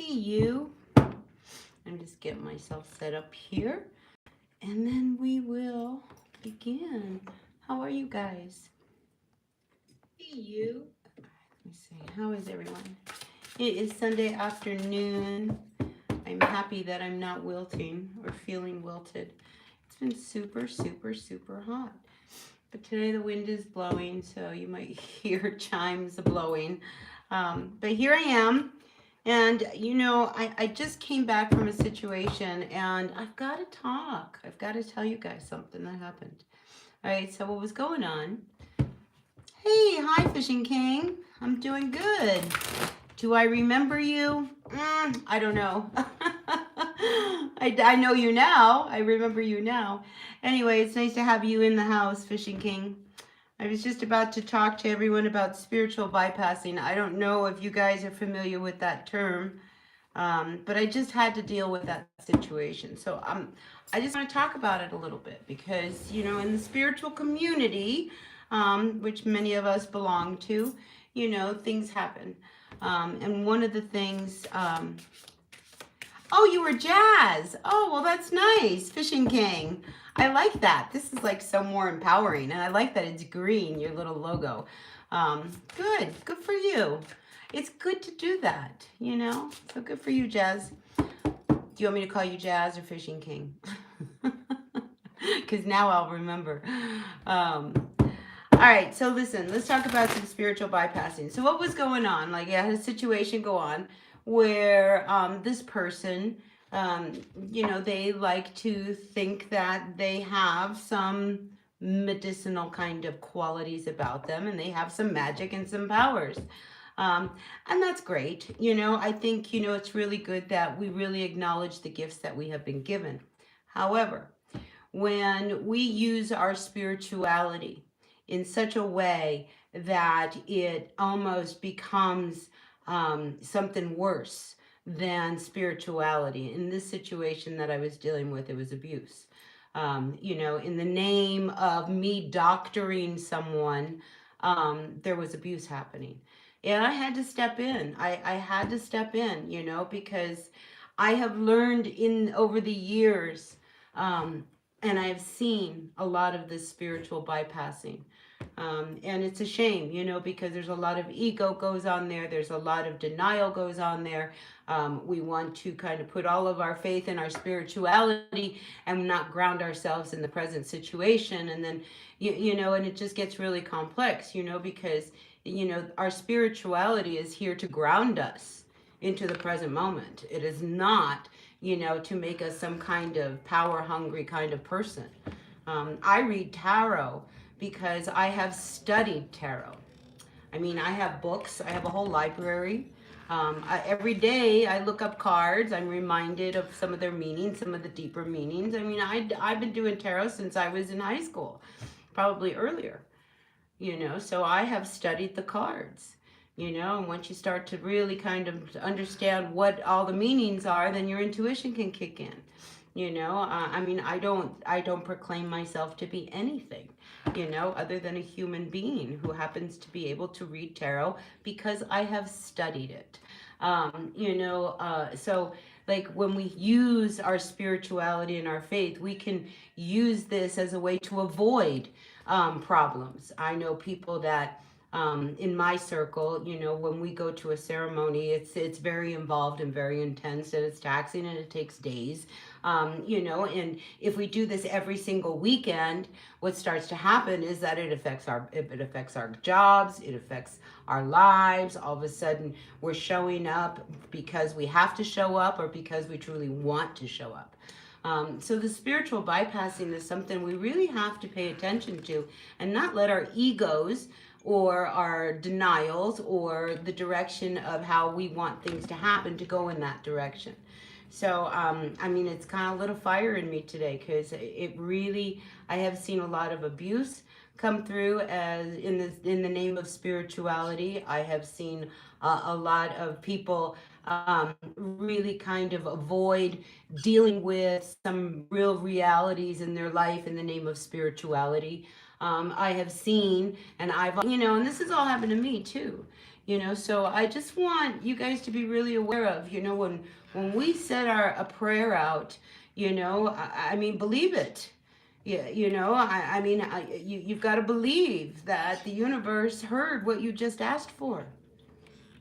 you. I'm just getting myself set up here. And then we will begin. How are you guys? Hey, you. Let me see. How is everyone? It is Sunday afternoon. I'm happy that I'm not wilting or feeling wilted. It's been super, super, super hot. But today the wind is blowing, so you might hear chimes blowing. But here I am. And, I just came back from a situation and I've got to talk. I've got to tell you guys something that happened. All right, so what was going on? Hey, hi, Fishing King. I'm doing good. Do I remember you? I don't know. I know you now. I remember you now. Anyway, it's nice to have you in the house, Fishing King. I was just about to talk to everyone about spiritual bypassing. I don't know if you guys are familiar with that term, but I just had to deal with that situation. So I just want to talk about it a little bit because, in the spiritual community, which many of us belong to, things happen. And one of the things, oh, you were Jazz. Oh, well, that's nice. Fishing King. I like that. This is like so more empowering. And I like that it's green, your little logo. Good. Good for you. It's good to do that, So good for you, Jazz. Do you want me to call you Jazz or Fishing King? Because now I'll remember. All right, so listen, let's talk about some spiritual bypassing. So what was going on? Like, I had a situation go on where this person, they like to think that they have some medicinal kind of qualities about them and they have some magic and some powers. And that's great. I think, it's really good that we really acknowledge the gifts that we have been given. However, when we use our spirituality in such a way that it almost becomes something worse than spirituality. In this situation that I was dealing with, it was abuse. In the name of me doctoring someone, there was abuse happening. And I had to step in. I had to step in, because I have learned in over the years, and I've seen a lot of this spiritual bypassing. And it's a shame, because there's a lot of ego goes on there. There's a lot of denial goes on there. We want to kind of put all of our faith in our spirituality and not ground ourselves in the present situation. And then, and it just gets really complex, because, our spirituality is here to ground us into the present moment. It is not, to make us some kind of power hungry kind of person. I read tarot because I have studied tarot. I mean, I have books. I have a whole library. Every day I look up cards. I'm reminded of some of their meanings, some of the deeper meanings. I mean, I've been doing tarot since I was in high school, probably earlier, so I have studied the cards. And once you start to really kind of understand what all the meanings are, then your intuition can kick in. I mean, I don't proclaim myself to be anything, other than a human being who happens to be able to read tarot because I have studied it. So like when we use our spirituality and our faith, we can use this as a way to avoid problems. I know people that in my circle, when we go to a ceremony, it's very involved and very intense, and it's taxing and it takes days. And if we do this every single weekend, what starts to happen is that it affects our jobs, it affects our lives. All of a sudden, we're showing up because we have to show up or because we truly want to show up. So the spiritual bypassing is something we really have to pay attention to and not let our egos or our denials or the direction of how we want things to happen to go in that direction. So, I mean, it's kind of lit a fire in me today because it really, I have seen a lot of abuse come through as in the name of spirituality. I have seen a lot of people really kind of avoid dealing with some real realities in their life in the name of spirituality. I have seen, and and this has all happened to me too. So I just want you guys to be really aware of, when we set a prayer out, I mean, believe it. Yeah, you've got to believe that the universe heard what you just asked for.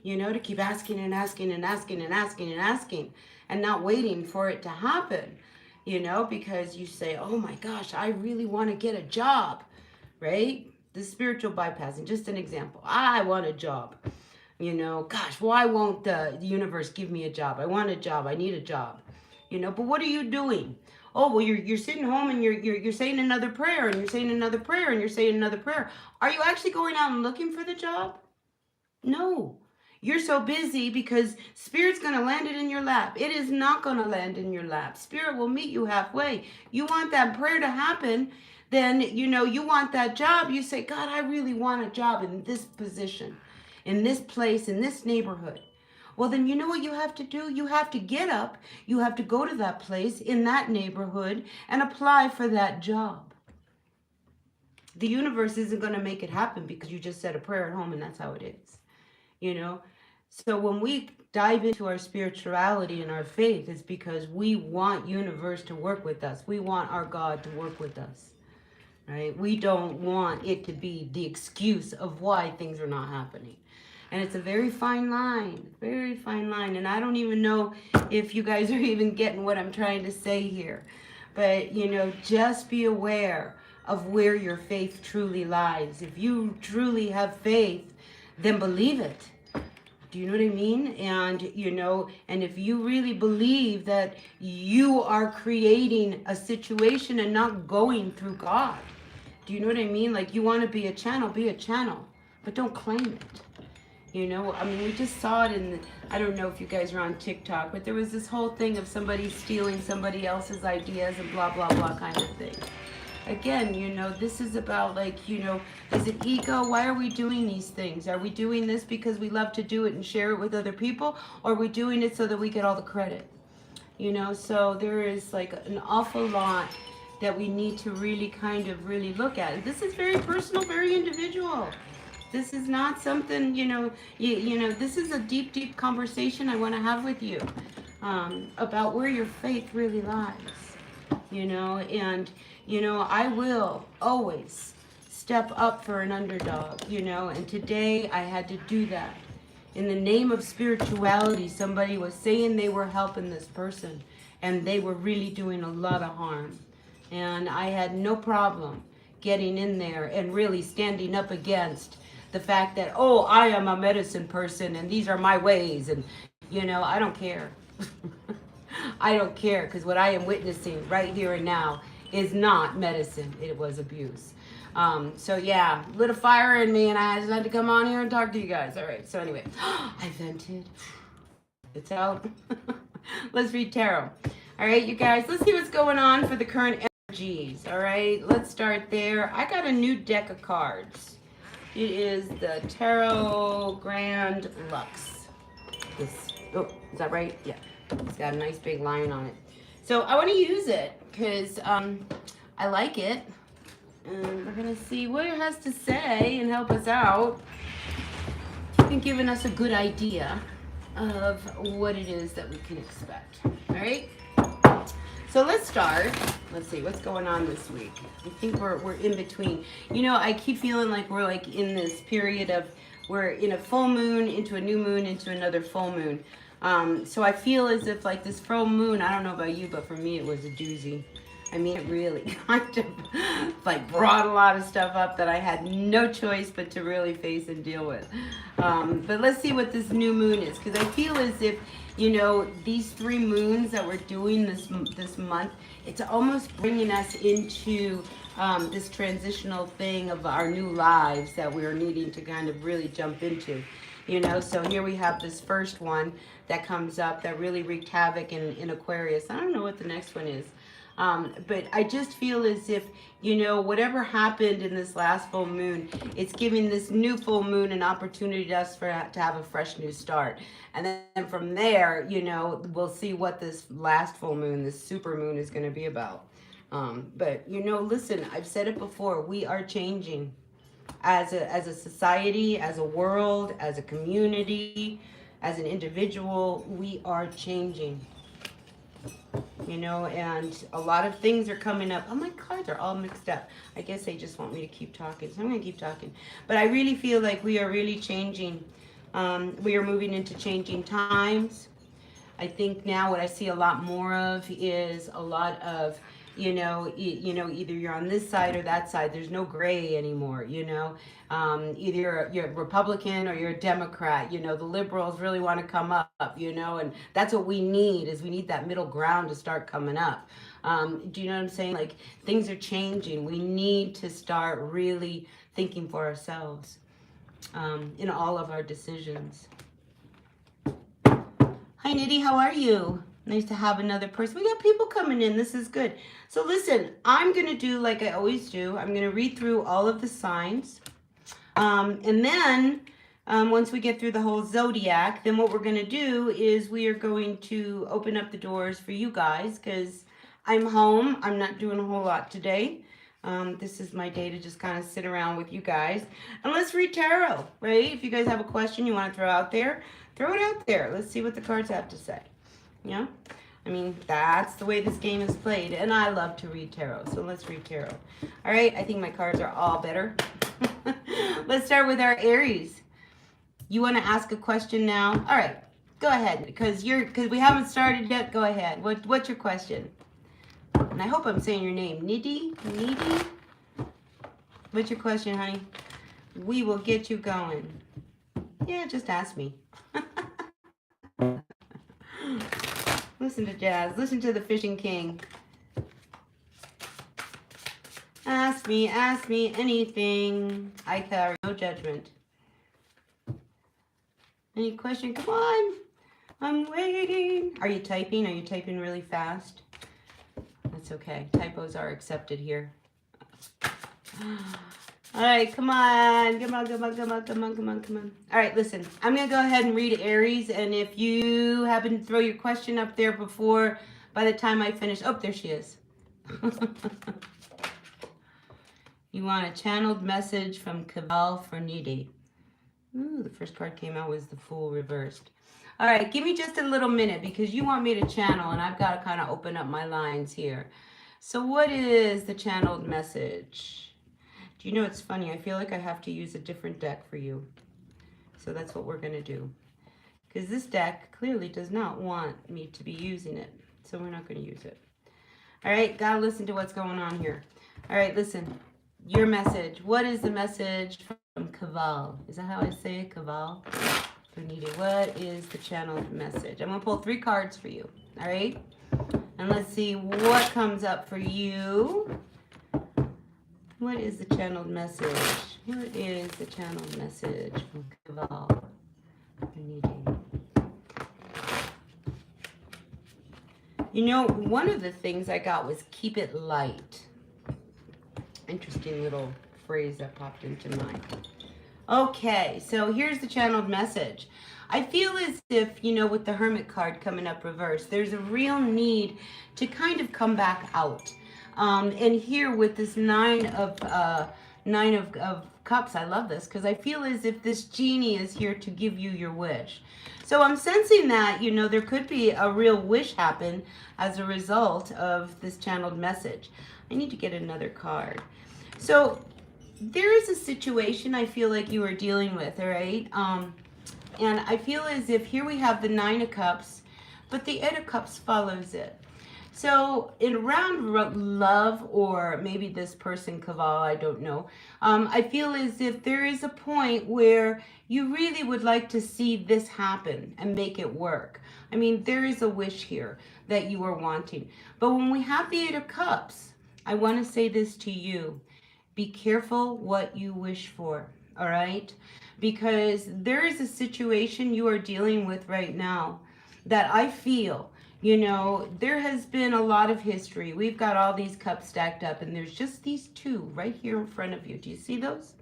To keep asking and asking and asking and asking and asking and not waiting for it to happen, because you say, oh my gosh, I really want to get a job, right? The spiritual bypassing, just an example. I want a job. Gosh, why won't the universe give me a job? I want a job. I need a job. But what are you doing? Oh, well, you're sitting home and you're saying another prayer and you're saying another prayer and you're saying another prayer. Are you actually going out and looking for the job? No. You're so busy because Spirit's going to land it in your lap. It is not going to land in your lap. Spirit will meet you halfway. You want that prayer to happen, then, you want that job. You say, God, I really want a job in this position, in this place, in this neighborhood. Well, then you know what you have to do? You have to get up. You have to go to that place in that neighborhood and apply for that job. The universe isn't going to make it happen because you just said a prayer at home and that's how it is. So when we dive into our spirituality and our faith, it's because we want universe to work with us. We want our God to work with us, right? We don't want it to be the excuse of why things are not happening. And it's a very fine line, and I don't even know if you guys are even getting what I'm trying to say here. But just be aware of where your faith truly lies. If you truly have faith, then believe it. Do you know what I mean? And, and if you really believe that you are creating a situation and not going through God, do you know what I mean? Like, you want to be a channel, but don't claim it. I mean, we just saw it I don't know if you guys are on TikTok, but there was this whole thing of somebody stealing somebody else's ideas and blah, blah, blah kind of thing. Again, this is about is it ego? Why are we doing these things? Are we doing this because we love to do it and share it with other people? Or are we doing it so that we get all the credit? So there is an awful lot that we need to really kind of really look at. This is very personal, very individual. This is not something, this is a deep, deep conversation I want to have with you about where your faith really lies, and, I will always step up for an underdog, and today I had to do that. In the name of spirituality, somebody was saying they were helping this person, and they were really doing a lot of harm. And I had no problem getting in there and really standing up against the fact that, oh, I am a medicine person and these are my ways. And, I don't care. I don't care, because what I am witnessing right here and now is not medicine. It was abuse. So yeah, lit a fire in me and I just had to come on here and talk to you guys. All right. So anyway, I vented. It's out. Let's read tarot. All right, you guys, let's see what's going on for the current energies. All right, let's start there. I got a new deck of cards. It is the Tarot Grand Lux. Oh, is that right? Yeah. It's got a nice big lion on it. So I want to use it because I like it. And we're going to see what it has to say and help us out. And giving us a good idea of what it is that we can expect. All right? So let's start. Let's see what's going on this week. I think we're in between. I keep feeling like we're in this period of we're in a full moon into a new moon into another full moon. So I feel as if this full moon, I don't know about you, but for me it was a doozy. I mean, it really kind of brought a lot of stuff up that I had no choice but to really face and deal with. But let's see what this new moon is, because I feel as if these 3 moons that we're doing this month, it's almost bringing us into this transitional thing of our new lives that we're needing to kind of really jump into. So here we have this first one that comes up that really wreaked havoc in Aquarius. I don't know what the next one is. But I just feel as if, whatever happened in this last full moon, it's giving this new full moon an opportunity to us to have a fresh new start. And then from there, we'll see what this last full moon, this super moon, is going to be about. But, listen, I've said it before, we are changing. as a society, as a world, as a community, as an individual, we are changing. And a lot of things are coming up. Oh, my cards are all mixed up. I guess they just want me to keep talking, so I'm going to keep talking. But I really feel like we are really changing. We are moving into changing times. I think now what I see a lot more of is a lot of, either you're on this side or that side. There's no gray anymore. Either you're a Republican or you're a Democrat. The liberals really want to come up. And that's what we need is we need that middle ground to start coming up. Do you know what I'm saying? Like things are changing. We need to start really thinking for ourselves in all of our decisions. Hi, Nitty, how are you? Nice to have another person. We got people coming in. This is good. So listen, I'm going to do like I always do. I'm going to read through all of the signs. And then once we get through the whole zodiac, then what we're going to do is we are going to open up the doors for you guys because I'm home. I'm not doing a whole lot today. This is my day to just kind of sit around with you guys. And let's read tarot, right? If you guys have a question you want to throw out there, throw it out there. Let's see what the cards have to say. Yeah? I mean, that's the way this game is played. And I love to read tarot. So let's read tarot. All right. I think my cards are all better. Let's start with our Aries. You want to ask a question now? All right. Go ahead. Because we haven't started yet. Go ahead. What's your question? And I hope I'm saying your name. Nidhi? What's your question, honey? We will get you going. Yeah, just ask me. Listen to Jazz. Listen to the Fishing King. Ask me anything. I carry no judgment. Any question? Come on. I'm waiting. Are you typing? Are you typing really fast? That's okay. Typos are accepted here. All right, come on. All right, listen. I'm going to go ahead and read Aries, and if you happen to throw your question up there before, by the time I finish, oh, there she is. You want a channeled message from Cabal for Nidhi. Ooh, the first card came out was the Fool reversed. All right, give me just a little minute because you want me to channel, and I've got to kind of open up my lines here. So what is the channeled message? Do you know, it's funny. I feel like I have to use a different deck for you. So that's what we're going to do. Because this deck clearly does not want me to be using it. So we're not going to use it. All right, got to listen to what's going on here. All right, listen. Your message. What is the message from Cabal? Is that how I say it? Cabal? For Nidhi. What is the channeled message? I'm going to pull 3 cards for you. All right? And let's see what comes up for you. What is the channeled message? What is the channeled message from Cabal for Nidhi? You know, one of the things I got was keep it light. Interesting little phrase that popped into mind. Okay, so here's the channeled message. I feel as if, with the Hermit card coming up reversed, there's a real need to kind of come back out. And here with this nine of cups, I love this because I feel as if this genie is here to give you your wish. So I'm sensing that, there could be a real wish happen as a result of this channeled message. I need to get another card. So there is a situation I feel like you are dealing with, all right? And I feel as if here we have the 9 of Cups, but the 8 of Cups follows it. So around love, or maybe this person, Cabal, I don't know. I feel as if there is a point where you really would like to see this happen and make it work. I mean, there is a wish here that you are wanting. But when we have the 8 of Cups, I want to say this to you. Be careful what you wish for, all right? Because there is a situation you are dealing with right now that I feel, there has been a lot of history. We've got all these cups stacked up, and there's just these 2 right here in front of you. Do you see those?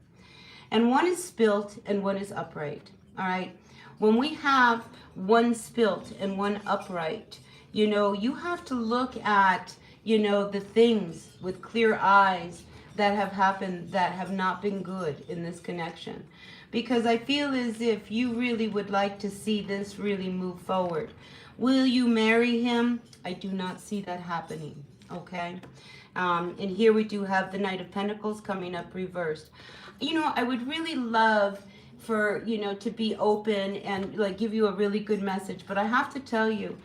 And one is spilt and one is upright, all right? When we have one spilt and one upright, you have to look at, the things with clear eyes, that have happened that have not been good in this connection. Because I feel as if you really would like to see this really move forward. Will you marry him? I do not see that happening. Okay? And here we do have the Knight of Pentacles coming up reversed. I would really love for, to be open and like give you a really good message. But I have to tell you,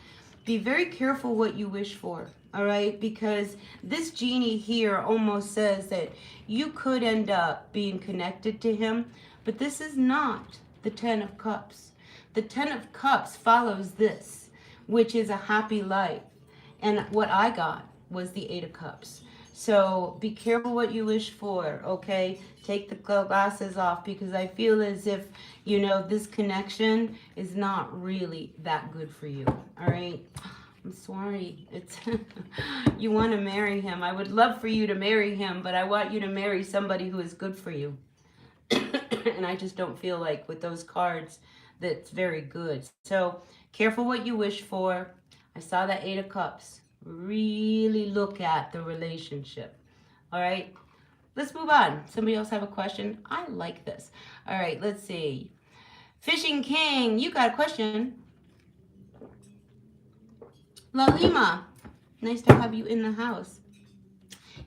be very careful what you wish for. All right, because this genie here almost says that you could end up being connected to him, but this is not the Ten of Cups. The Ten of Cups follows this, which is a happy life. And what I got was the Eight of Cups. So be careful what you wish for, okay? Take the glasses off, because I feel as if, this connection is not really that good for you, all right? I'm sorry. It's you want to marry him. I would love for you to marry him, but I want you to marry somebody who is good for you. And I just don't feel like with those cards that's very good. So careful what you wish for. I saw that Eight of Cups. Really look at the relationship. All right. Let's move on. Somebody else have a question? I like this. All right. Let's see. Fishing King, you got a question. La Lima, nice to have you in the house.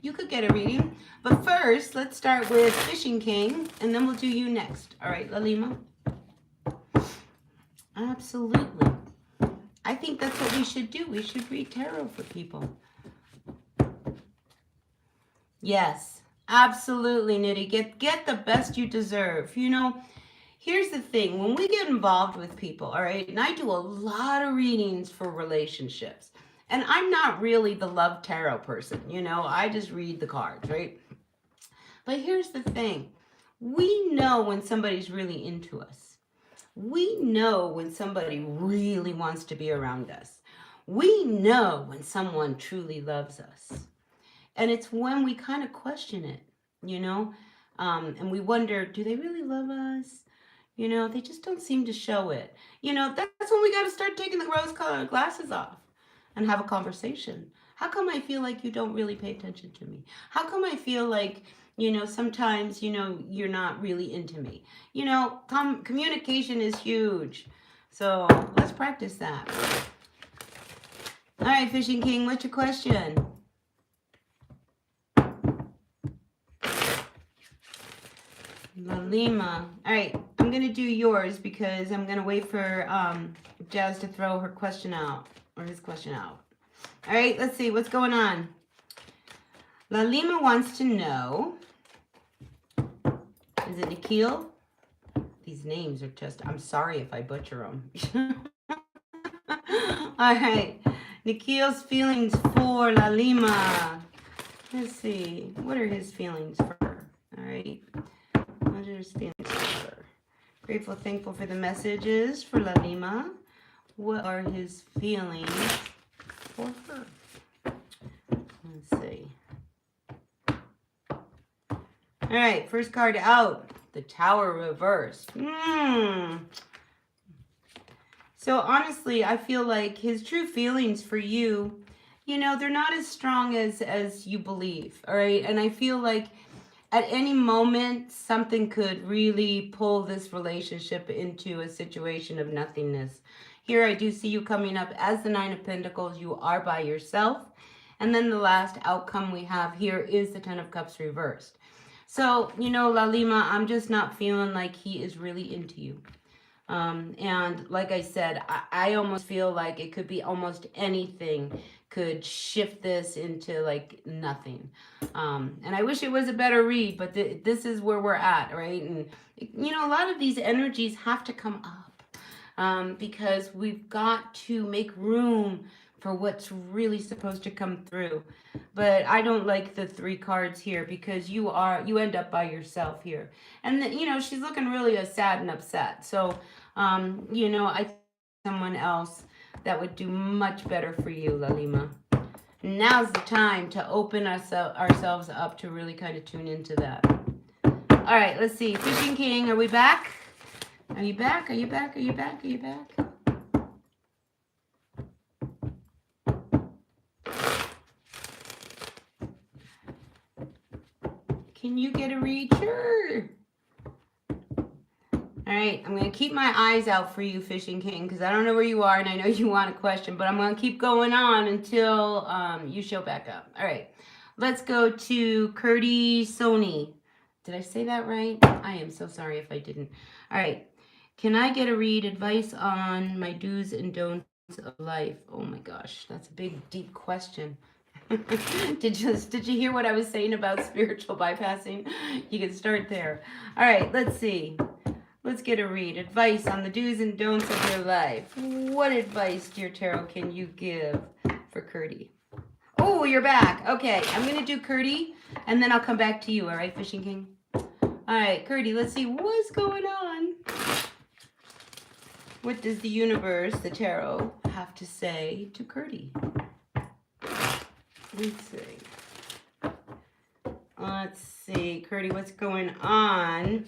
You could get a reading, but first, let's start with Fishing King, and then we'll do you next. All right, La Lima? Absolutely. I think that's what we should do. We should read tarot for people. Yes, absolutely, Nitty. Get the best you deserve. Here's the thing. When we get involved with people, all right, and I do a lot of readings for relationships, and I'm not really the love tarot person, I just read the cards, right? But here's the thing. We know when somebody's really into us. We know when somebody really wants to be around us. We know when someone truly loves us. And it's when we kind of question it, and we wonder, do they really love us? They just don't seem to show it. That's when we got to start taking the rose-colored glasses off and have a conversation. How come I feel like you don't really pay attention to me? How come I feel like, sometimes, you're not really into me? Communication is huge. So let's practice that. All right, Fishing King, what's your question? La Lima. All right, I'm going to do yours because I'm going to wait for Jazz to throw her question out, or his question out. All right, let's see what's going on. La Lima wants to know, is it Nikhil? These names are just, I'm sorry if I butcher them. All right, Nikhil's feelings for La Lima. Let's see, what are his feelings for her? All right. What are his feelings for her? Grateful, thankful for the messages for La Lima. What are his feelings for her? Let's see. All right, first card out. The Tower reversed. So honestly, I feel like his true feelings for you, they're not as strong as you believe. All right, and I feel like at any moment, something could really pull this relationship into a situation of nothingness. Here I do see you coming up as the Nine of Pentacles. You are by yourself. And then the last outcome we have here is the Ten of Cups reversed. So, La Lima, I'm just not feeling like he is really into you. And like I said, I almost feel like it could be almost anything could shift this into like nothing. And I wish it was a better read, but this is where we're at, right? And, a lot of these energies have to come up because we've got to make room for what's really supposed to come through. But I don't like the 3 cards here because you end up by yourself here. And, she's looking really sad and upset. So, I think someone else that would do much better for you, La Lima. Now's the time to open ourselves up to really kind of tune into that. All right, let's see. Fishing King, are we back? Are you back? Are you back? Are you back? Are you back? Can you get a read? Sure. All right, I'm going to keep my eyes out for you, Fishing King, because I don't know where you are, and I know you want a question, but I'm going to keep going on until you show back up. All right, let's go to Curdy Sony. Did I say that right? I am so sorry if I didn't. All right, can I get a read, advice on my do's and don'ts of life? Oh my gosh, that's a big, deep question. did you hear what I was saying about spiritual bypassing? You can start there. All right, let's see. Let's get a read. Advice on the do's and don'ts of your life. What advice, dear Tarot, can you give for Curdy? Oh, you're back. Okay, I'm going to do Curdy, and then I'll come back to you. All right, Fishing King? All right, Curdy, let's see what's going on. What does the universe, the Tarot, have to say to Curdy? Let's see. Let's see, Curdy, what's going on?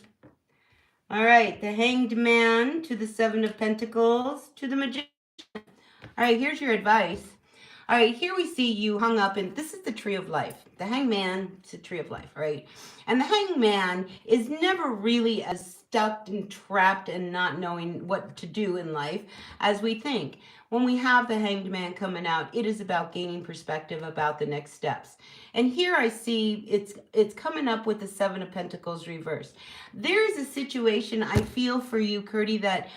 All right, the Hanged Man to the Seven of Pentacles to the Magician. All right, here's your advice. All right, here we see you hung up in, this is the Tree of Life. The Hanged Man, it's a Tree of Life, right? And the Hanged Man is never really as stuck and trapped and not knowing what to do in life as we think. When we have the Hanged Man coming out, it is about gaining perspective about the next steps. And here I see it's coming up with the Seven of Pentacles reversed. There is a situation I feel for you, Curdy, that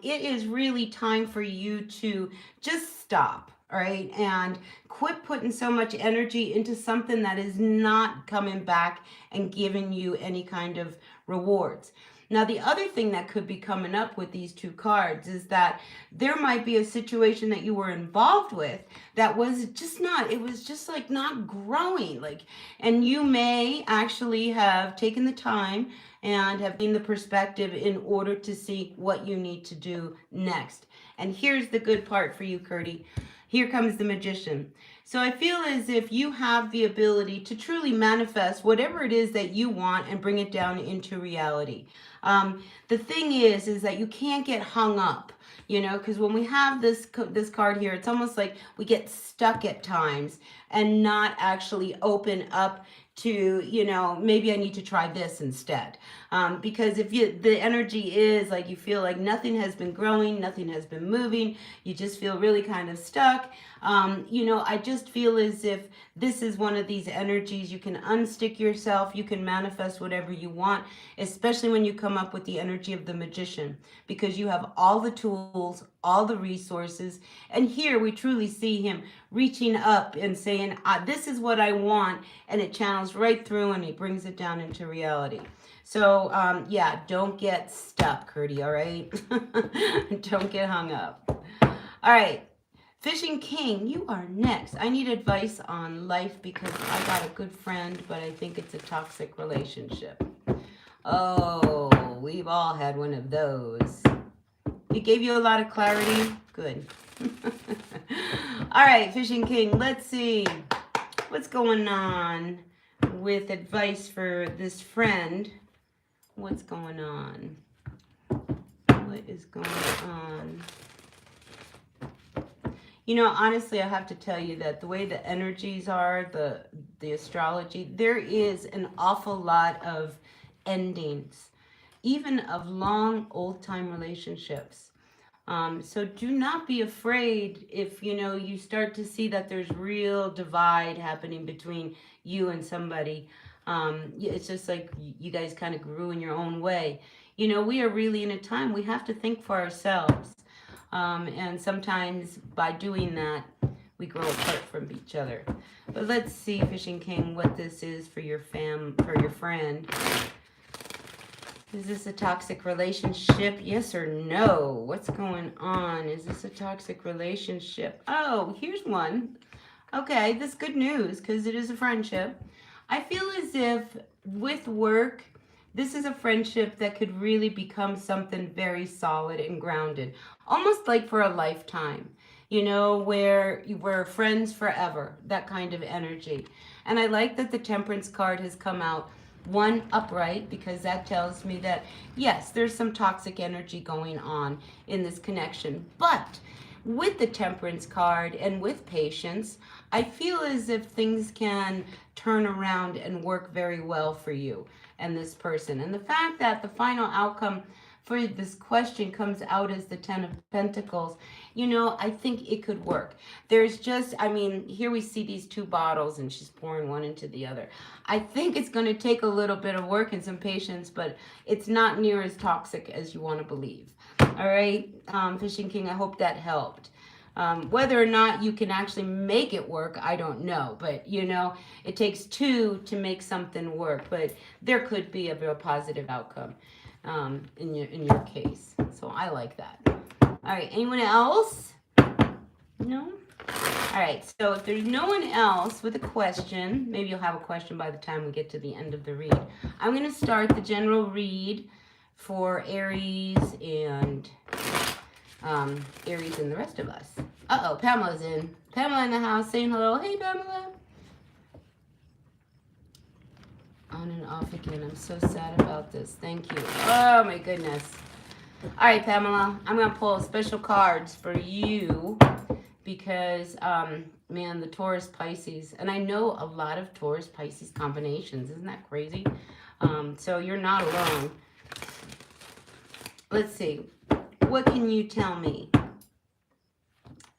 it is really time for you to just stop. All right, and quit putting so much energy into something that is not coming back and giving you any kind of rewards. Now, the other thing that could be coming up with these two cards is that there might be a situation that you were involved with that was just not, it was just like not growing, like, and you may actually have taken the time and have gained the perspective in order to see what you need to do next. And here's the good part for you, Curdy. Here comes the Magician. So I feel as if you have the ability to truly manifest whatever it is that you want and bring it down into reality. The thing is that you can't get hung up, you know, because when we have this card here, it's almost like we get stuck at times and not actually open up to, you know, maybe I need to try this instead. Because if the energy is like you feel like nothing has been growing, nothing has been moving, you just feel really kind of stuck. You know, I just feel as if this is one of these energies. You can unstick yourself, you can manifest whatever you want, especially when you come up with the energy of the Magician, because you have all the tools, all the resources. And here we truly see him reaching up and saying, this is what I want. And it channels right through and he brings it down into reality. So, yeah, don't get stuck, Curdy, all right? Don't get hung up. All right, Fishing King, you are next. I need advice on life because I got a good friend, but I think it's a toxic relationship. Oh, we've all had one of those. It gave you a lot of clarity? Good. All right, Fishing King, let's see what's going on with advice for this friend. What's going on? What is going on? You know, honestly, I have to tell you that the way the energies are, the astrology, there is an awful lot of endings, even of long, old-time relationships. So do not be afraid if, you know, you start to see that there's real divide happening between you and somebody. It's just like you guys kind of grew in your own way. You know, we are really in a time we have to think for ourselves. And sometimes by doing that, we grow apart from each other. But let's see, Fishing King, what this is for your friend. Is this a toxic relationship? Yes or no? What's going on? Is this a toxic relationship? Oh, here's one. Okay, this is good news because it is a friendship. I feel as if with work, this is a friendship that could really become something very solid and grounded. Almost like for a lifetime, you know, where you were friends forever, that kind of energy. And I like that the Temperance card has come out, one, upright, because that tells me that, yes, there's some toxic energy going on in this connection. But with the Temperance card and with patience, I feel as if things can turn around and work very well for you and this person. And the fact that the final outcome for this question comes out as the Ten of Pentacles, I think it could work. There's just, here we see these two bottles and she's pouring one into the other. I think it's going to take a little bit of work and some patience, but it's not near as toxic as you want to believe. All right, Fishing King, I hope that helped. Whether or not you can actually make it work, I don't know. But, it takes two to make something work. But there could be a real positive outcome in your case. So I like that. All right, anyone else? No? All right, so if there's no one else with a question, maybe you'll have a question by the time we get to the end of the read. I'm going to start the general read for Aries and Aries and the rest of us. Uh-oh, Pamela's in. Pamela in the house saying hello. Hey, Pamela. On and off again. I'm so sad about this. Thank you. Oh, my goodness. All right, Pamela. I'm going to pull special cards for you because, man, the Taurus Pisces. And I know a lot of Taurus Pisces combinations. Isn't that crazy? So you're not alone. Let's see. What can you tell me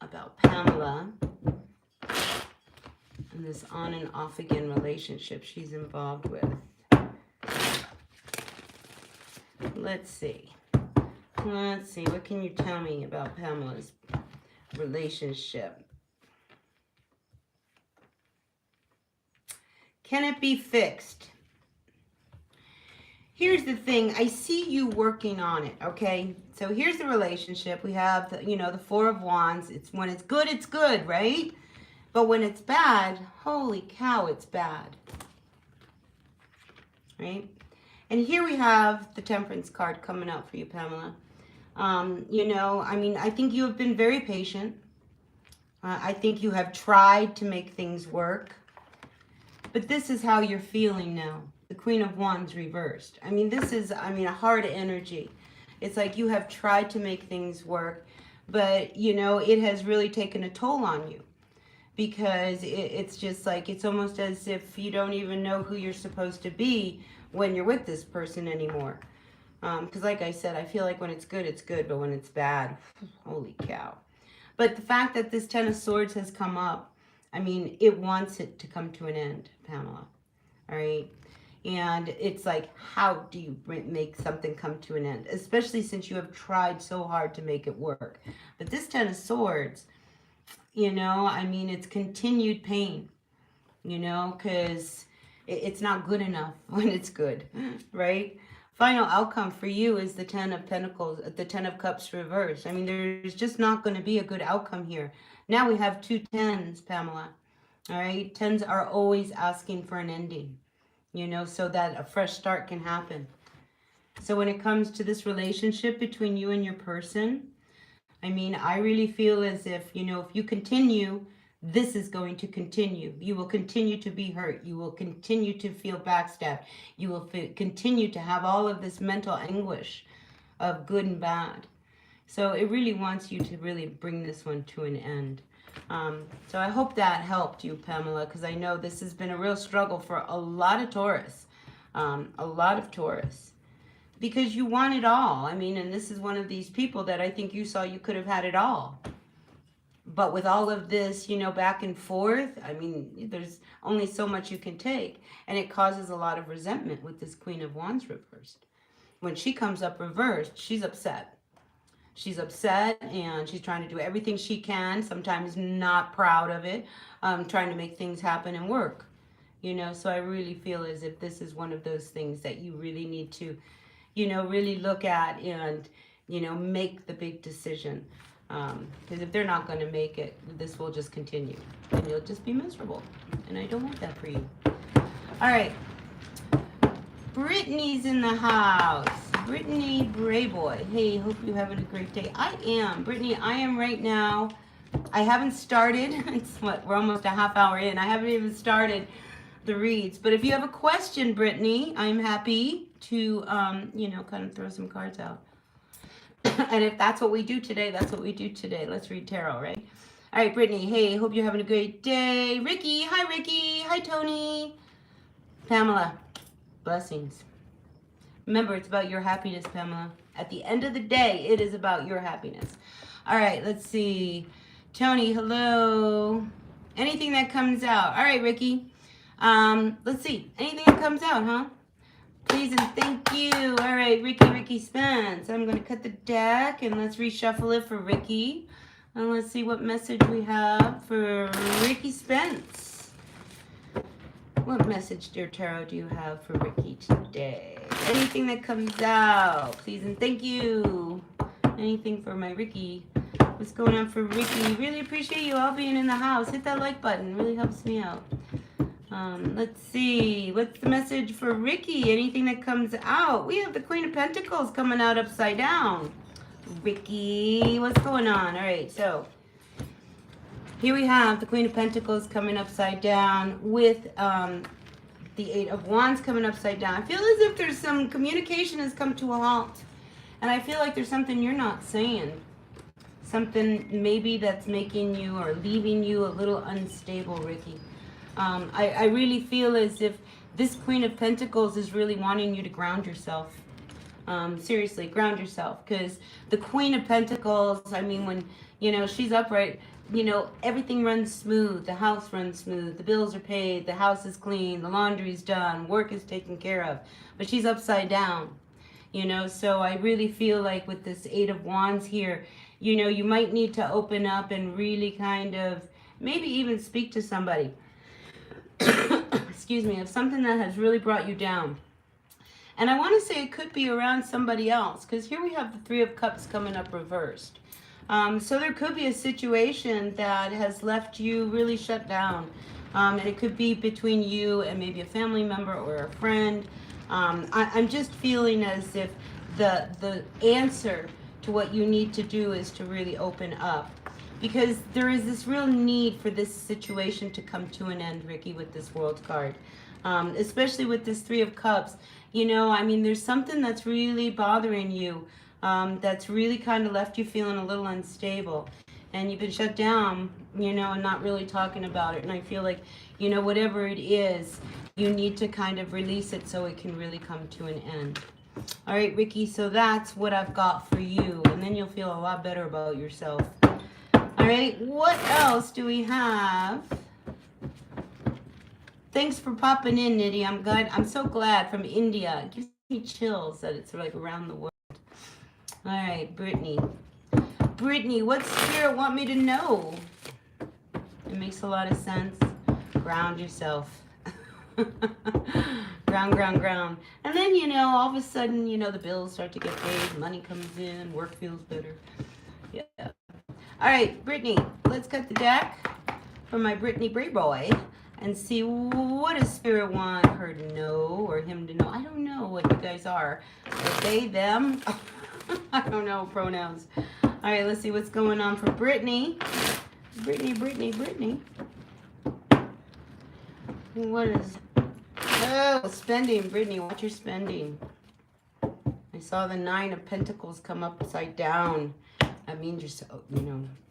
about Pamela and this on and off again relationship she's involved with? Let's see. What can you tell me about Pamela's relationship? Can it be fixed? Here's the thing. I see you working on it, okay? So here's the relationship. We have, the Four of Wands. It's when it's good, right? But when it's bad, holy cow, it's bad. Right? And here we have the Temperance card coming out for you, Pamela. I think you have been very patient. I think you have tried to make things work. But this is how you're feeling now. The Queen of Wands reversed. This is, a hard energy. It's like you have tried to make things work, but, it has really taken a toll on you. Because it's just like, it's almost as if you don't even know who you're supposed to be when you're with this person anymore. Because like I said, I feel like when it's good, but when it's bad, holy cow. But the fact that this Ten of Swords has come up, it wants it to come to an end, Pamela. All right? And it's like, how do you make something come to an end? Especially since you have tried so hard to make it work. But this Ten of Swords, it's continued pain, because it's not good enough when it's good, right? Final outcome for you is the Ten of Pentacles, the Ten of Cups reversed. There's just not going to be a good outcome here. Now we have two tens, Pamela. All right? Tens are always asking for an ending, so that a fresh start can happen. So when it comes to this relationship between you and your person, I really feel as if, if you continue, this is going to continue. You will continue to be hurt. You will continue to feel backstabbed. You will continue to have all of this mental anguish of good and bad. So it really wants you to really bring this one to an end. So I hope that helped you, Pamela, because I know this has been a real struggle for a lot of Taurus. Because you want it all. And this is one of these people that I think you saw you could have had it all. But with all of this, back and forth, there's only so much you can take. And it causes a lot of resentment with this Queen of Wands reversed. When she comes up reversed, she's upset. She's upset and she's trying to do everything she can, sometimes not proud of it, trying to make things happen and work. So I really feel as if this is one of those things that you really need to, really look at and, make the big decision. Because if they're not going to make it, this will just continue. And you'll just be miserable. And I don't want that for you. All right. Brittany's in the house. Brittany Brayboy. Hey, hope you're having a great day. I am. Brittany, I am right now. I haven't started. It's we're almost a half hour in. I haven't even started the reads. But if you have a question, Brittany, I'm happy to, kind of throw some cards out. And if that's what we do today, that's what we do today. Let's read tarot, right? All right, Brittany. Hey, hope you're having a great day. Ricky. Hi, Ricky. Hi, Tony. Pamela. Blessings. Remember, it's about your happiness, Pamela. At the end of the day, it is about your happiness. All right, let's see. Tony, hello. Anything that comes out. All right, Ricky. Let's see. Anything that comes out, huh? Please and thank you. All right, Ricky Spence. I'm going to cut the deck and let's reshuffle it for Ricky. And let's see what message we have for Ricky Spence. What message, dear Tarot, do you have for Ricky today? Anything that comes out, please and thank you. Anything for my Ricky. What's going on for Ricky? Really appreciate you all being in the house. Hit that like button. Really helps me out. Let's see. What's the message for Ricky? Anything that comes out? We have the Queen of Pentacles coming out upside down. Ricky, what's going on? All right, so here we have the Queen of Pentacles coming upside down with the Eight of Wands coming upside down. I feel as if there's some communication has come to a halt. And I feel like there's something you're not saying. Something maybe that's making you or leaving you a little unstable, Ricky. I really feel as if this Queen of Pentacles is really wanting you to ground yourself. Seriously, ground yourself. Because the Queen of Pentacles, I mean, when, she's upright, everything runs smooth. The house runs smooth. The bills are paid. The house is clean. The laundry's done. Work is taken care of. But she's upside down. So I really feel like with this Eight of Wands here, you might need to open up and really kind of maybe even speak to somebody. Excuse me, of something that has really brought you down. And I want to say it could be around somebody else, because here we have the Three of Cups coming up reversed. So there could be a situation that has left you really shut down. And it could be between you and maybe a family member or a friend. I'm just feeling as if the answer to what you need to do is to really open up. Because there is this real need for this situation to come to an end, Ricky, with this World card. Especially with this Three of Cups. There's something that's really bothering you. That's really kind of left you feeling a little unstable. And you've been shut down, and not really talking about it. And I feel like, whatever it is, you need to kind of release it so it can really come to an end. All right, Ricky, so that's what I've got for you. And then you'll feel a lot better about yourself. All right, what else do we have? Thanks for popping in, Nidhi. I'm so glad, from India. It gives me chills that it's like around the world. All right, Brittany. Brittany, what spirit want me to know? It makes a lot of sense. Ground yourself. ground. And then, all of a sudden, the bills start to get paid. Money comes in. Work feels better. Yeah. All right, Brittany, let's cut the deck for my Brittany Bray Boy and see what does Spirit want her to know or him to know. I don't know what you guys are. Are they, them? I don't know pronouns. All right, let's see what's going on for Brittany. Brittany. What is... Oh, spending, Brittany. Watch your spending. I saw the Nine of Pentacles come upside down. That means you're so,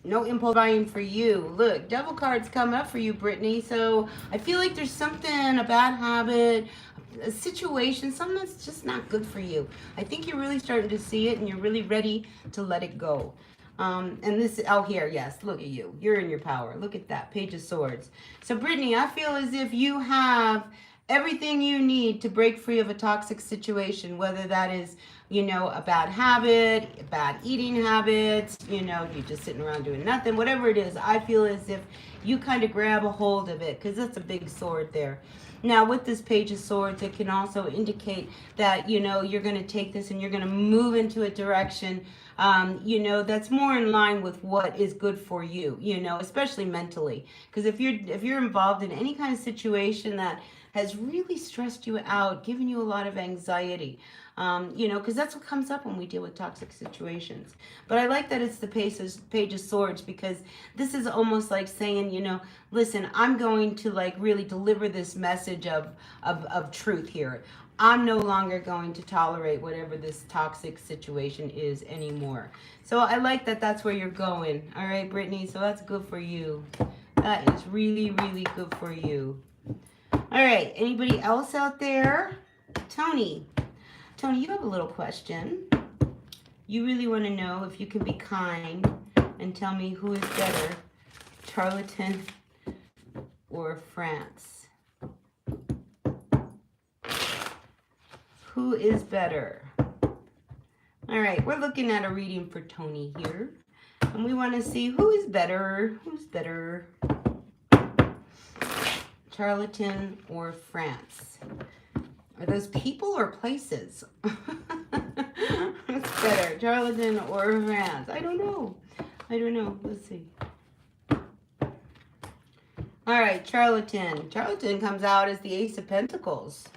no impulse buying for you. Look, Devil cards come up for you, Brittany. So I feel like there's something, a bad habit, a situation, something that's just not good for you. I think you're really starting to see it and you're really ready to let it go. And this, here, yes, look at you. You're in your power. Look at that, Page of Swords. So Brittany, I feel as if you have everything you need to break free of a toxic situation, whether that is, a bad habit, bad eating habits, you're just sitting around doing nothing, whatever it is. I feel as if you kind of grab a hold of it, because that's a big sword there. Now, with this Page of Swords, it can also indicate that, you're going to take this and you're going to move into a direction, that's more in line with what is good for you, especially mentally. Because if you're involved in any kind of situation that has really stressed you out, given you a lot of anxiety, because that's what comes up when we deal with toxic situations. But I like that it's the Page of Swords, because this is almost like saying, listen, I'm going to like really deliver this message of truth here. I'm no longer going to tolerate whatever this toxic situation is anymore. So I like that that's where you're going. All right, Brittany. So that's good for you. That is really, really good for you. All right. Anybody else out there? Tony. Tony, you have a little question. You really want to know if you can be kind and tell me who is better, Charlatan or France? Who is better? All right, we're looking at a reading for Tony here. And we want to see who is better. Who's better? Charlatan or France? Are those people or places? What's better, Charlatan or France? I don't know. I don't know. Let's see. All right, Charlatan. Charlatan comes out as the Ace of Pentacles.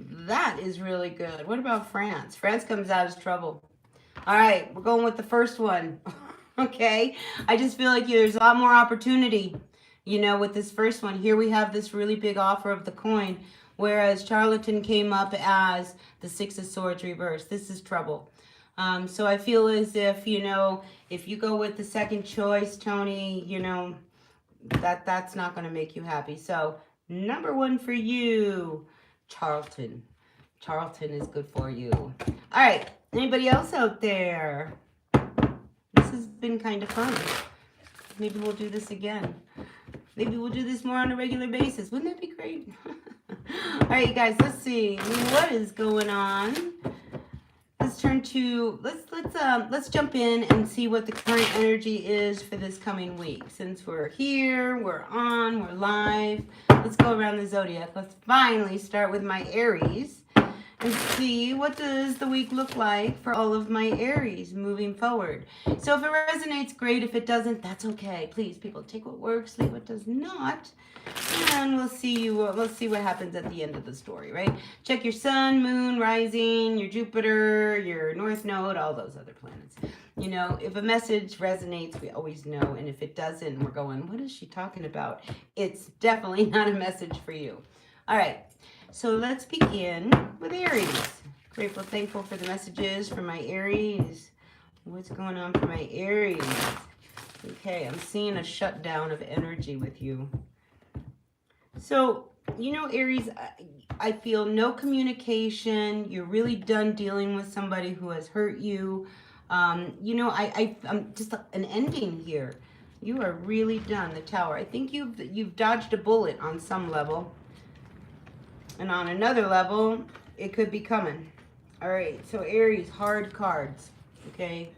That is really good. What about France? France comes out as trouble. All right, we're going with the first one. Okay, I just feel like there's a lot more opportunity, with this first one. Here we have this really big offer of the coin, whereas Charlatan came up as the Six of Swords reversed. This is trouble. So I feel as if, if you go with the second choice, Tony, that's not going to make you happy. So number one for you, Charlatan. Charlatan is good for you. All right, anybody else out there? This has been kind of fun. Maybe we'll do this again. Maybe we'll do this more on a regular basis. Wouldn't that be great? All right, you guys, let's see what is going on. Let's turn to let's jump in and see what the current energy is for this coming week. Since we're here, we're live. Let's go around the zodiac. Let's finally start with my Aries and see what does the week look like for all of my Aries moving forward. So if it resonates, great. If it doesn't, that's okay. Please, people, take what works, leave what does not, and we'll see what happens at the end of the story, right? Check your sun, moon, rising, your Jupiter, your North Node, all those other planets. If a message resonates, we always know, and if it doesn't, we're going, what is she talking about? It's definitely not a message for you. All right. So let's begin with Aries. Grateful, thankful for the messages for my Aries. What's going on for my Aries? Okay, I'm seeing a shutdown of energy with you. So, Aries, I feel no communication. You're really done dealing with somebody who has hurt you. I'm just an ending here. You are really done. The Tower. I think you've dodged a bullet on some level. And on another level, it could be coming. All right, so Aries, hard cards, okay?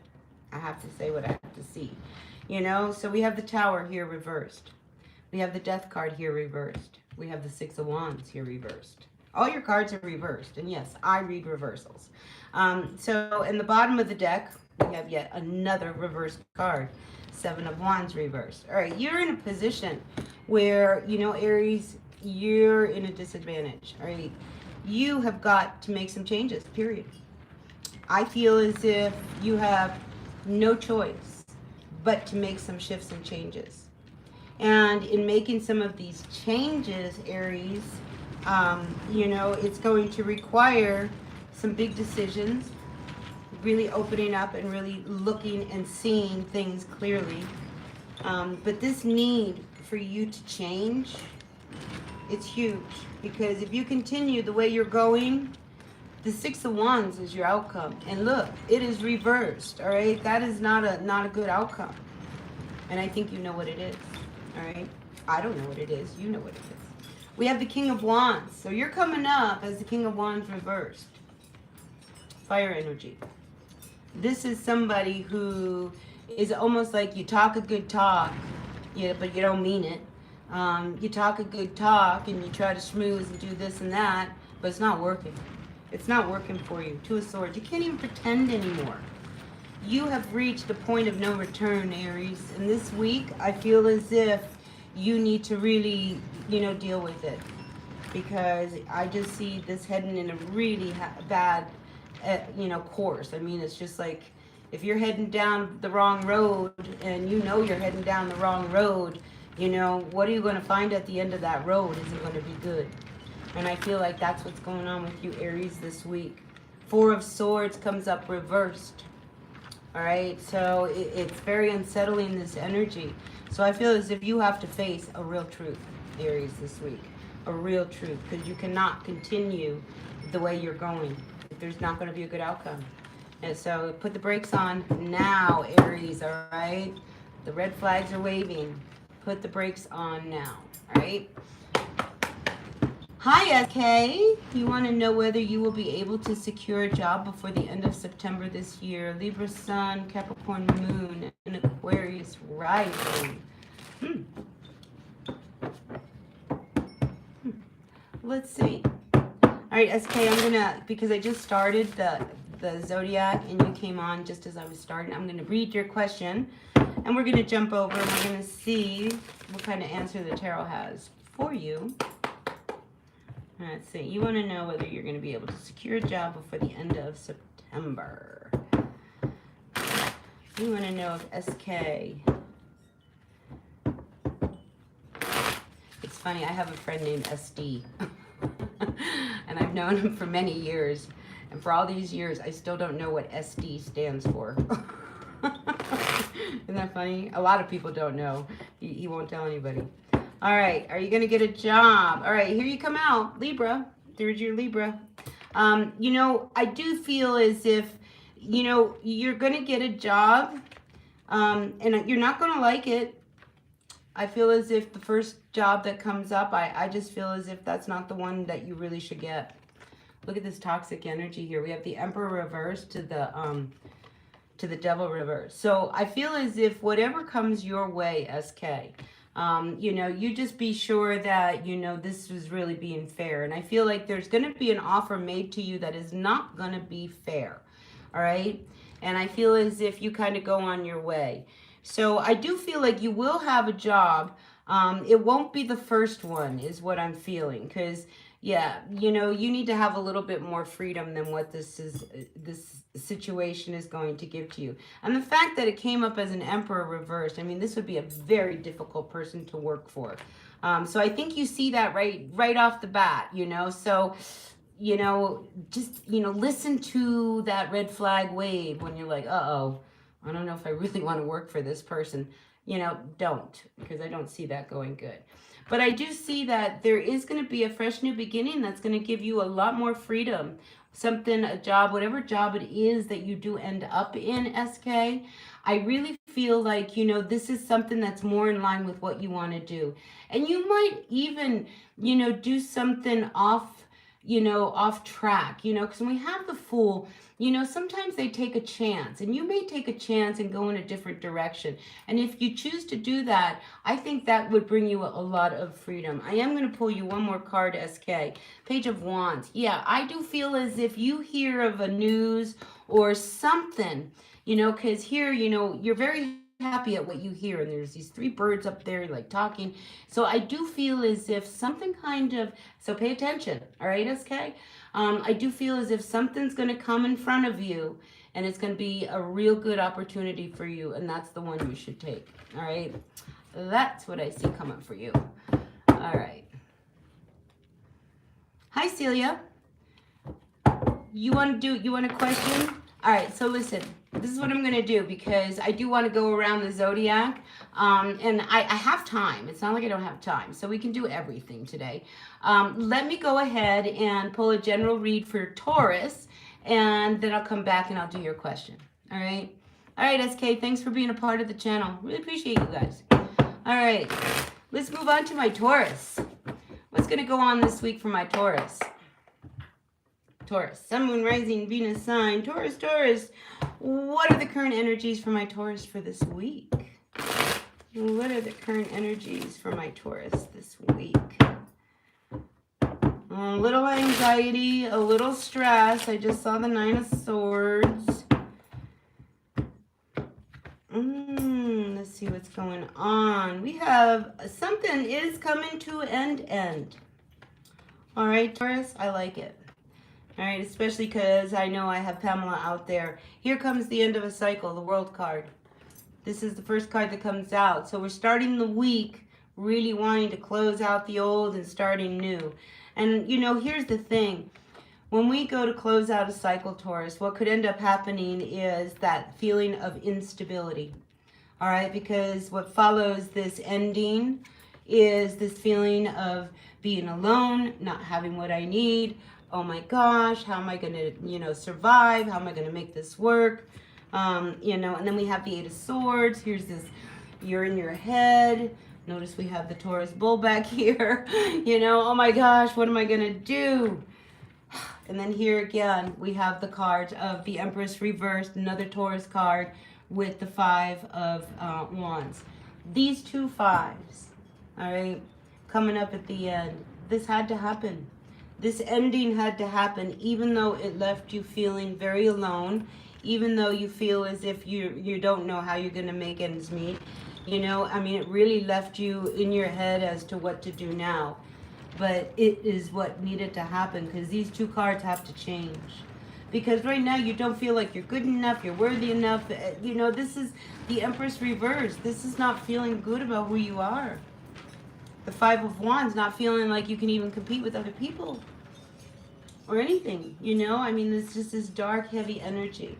I have to say what I have to see. So we have the Tower here reversed. We have the Death card here reversed. We have the Six of Wands here reversed. All your cards are reversed. And yes, I read reversals. So in the bottom of the deck, we have yet another reversed card. Seven of Wands reversed. All right, you're in a position where, Aries, you're in a disadvantage, all right? You have got to make some changes, period. I feel as if you have no choice but to make some shifts and changes. And in making some of these changes, Aries, it's going to require some big decisions, really opening up and really looking and seeing things clearly. But this need for you to change, it's huge, because if you continue the way you're going, the Six of Wands is your outcome. And look, it is reversed, all right? That is not a good outcome. And I think you know what it is, all right? I don't know what it is. You know what it is. We have the King of Wands. So you're coming up as the King of Wands reversed. Fire energy. This is somebody who is almost like you talk a good talk, but you don't mean it. You talk a good talk and you try to schmooze and do this and that, but it's not working. It's not working for you. Two of Swords. You can't even pretend anymore. You have reached a point of no return, Aries. And this week, I feel as if you need to really, deal with it. Because I just see this heading in a really bad, course. I mean, it's just like, if you're heading down the wrong road and you're heading down the wrong road, what are you going to find at the end of that road isn't going to be good. And I feel like that's what's going on with you, Aries, this week. Four of Swords comes up reversed. All right, so it's very unsettling, this energy. So I feel as if you have to face a real truth, Aries, this week. A real truth, because you cannot continue the way you're going. There's not going to be a good outcome. And so put the brakes on now, Aries, all right? The red flags are waving. Put the brakes on now, all right? Hi, SK. You want to know whether you will be able to secure a job before the end of September this year. Libra Sun, Capricorn Moon, and Aquarius Rising. Let's see. All right, SK, I'm going to, because I just started the Zodiac and you came on just as I was starting, I'm going to read your question and we're going to jump over and we're going to see what kind of answer the tarot has for you. Let's see. You want to know whether you're going to be able to secure a job before the end of September. You want to know if SK... It's funny, I have a friend named SD. And I've known him for many years. And for all these years, I still don't know what SD stands for. Isn't that funny? A lot of people don't know. He won't tell anybody. All right, are you going to get a job? All right, here you come out, Libra. There's your Libra. You know, I do feel as if, you know, you're going to get a job and you're not going to like it. I feel as if the first job that comes up, I just feel as if that's not the one that you really should get. Look at this toxic energy here. We have the Emperor reversed to the Devil reversed. So I feel as if whatever comes your way, SK, you know, you just be sure that, you know, this is really being fair. And I feel like there's going to be an offer made to you that is not going to be fair. All right. And I feel as if you kind of go on your way. So I do feel like you will have a job. It won't be the first one is what I'm feeling. Because, yeah, you know, you need to have a little bit more freedom than what this situation is going to give to you. And the fact that it came up as an Emperor reversed, I mean, this would be a very difficult person to work for. So I think you see that right off the bat, you know. So, you know, just, you know, listen to that red flag wave when you're like, uh-oh, I don't know if I really want to work for this person. You know, don't, because I don't see that going good. But I do see that there is going to be a fresh new beginning that's going to give you a lot more freedom. Something, a job, whatever job it is that you do end up in, SK, I really feel like, you know, this is something that's more in line with what you want to do. And you might even, you know, do something off, you know, off track, you know, because when we have the Fool, you know, sometimes they take a chance, and you may take a chance and go in a different direction. And if you choose to do that, I think that would bring you a lot of freedom. I am going to pull you one more card, SK. Page of Wands. Yeah, I do feel as if you hear of a news or something, you know, because here, you know, you're very happy at what you hear, and there's these three birds up there like talking. So I do feel as if something kind of, so pay attention, all right, SK? I do feel as if something's going to come in front of you, and it's going to be a real good opportunity for you, and that's the one you should take, all right? That's what I see coming for you. All right. Hi, Celia. You want a question? All right, so listen. This is what I'm going to do, because I do want to go around the Zodiac, and I have time. It's not like I don't have time, so we can do everything today. Let me go ahead and pull a general read for Taurus, and then I'll come back and I'll do your question. All right? All right, SK, thanks for being a part of the channel. Really appreciate you guys. All right, let's move on to my Taurus. What's going to go on this week for my Taurus? Taurus, Sun, Moon, Rising, Venus sign. Taurus, Taurus. What are the current energies for my Taurus for this week? What are the current energies for my Taurus this week? A little anxiety, a little stress. I just saw the Nine of Swords. Let's see what's going on. We have something is coming to an end. All right, Taurus, I like it. All right, especially because I know I have Pamela out there. Here comes the end of a cycle, the World card. This is the first card that comes out. So we're starting the week really wanting to close out the old and starting new. And, here's the thing. When we go to close out a cycle, Taurus, what could end up happening is that feeling of instability. All right, because what follows this ending is this feeling of being alone, not having what I need. Oh my gosh, how am I going to, survive? How am I going to make this work? And then we have the Eight of Swords. Here's this, you're in your head. Notice we have the Taurus bull back here. Oh my gosh, what am I going to do? And then here again, we have the card of the Empress reversed, another Taurus card with the Five of Wands. These two fives, all right, coming up at the end. This had to happen. This ending had to happen, even though it left you feeling very alone, even though you feel as if you don't know how you're going to make ends meet. It really left you in your head as to what to do now. But it is what needed to happen, because these two cards have to change. Because right now you don't feel like you're good enough, you're worthy enough. This is the Empress reverse. This is not feeling good about who you are. The Five of Wands, not feeling like you can even compete with other people or anything. It's just this dark, heavy energy.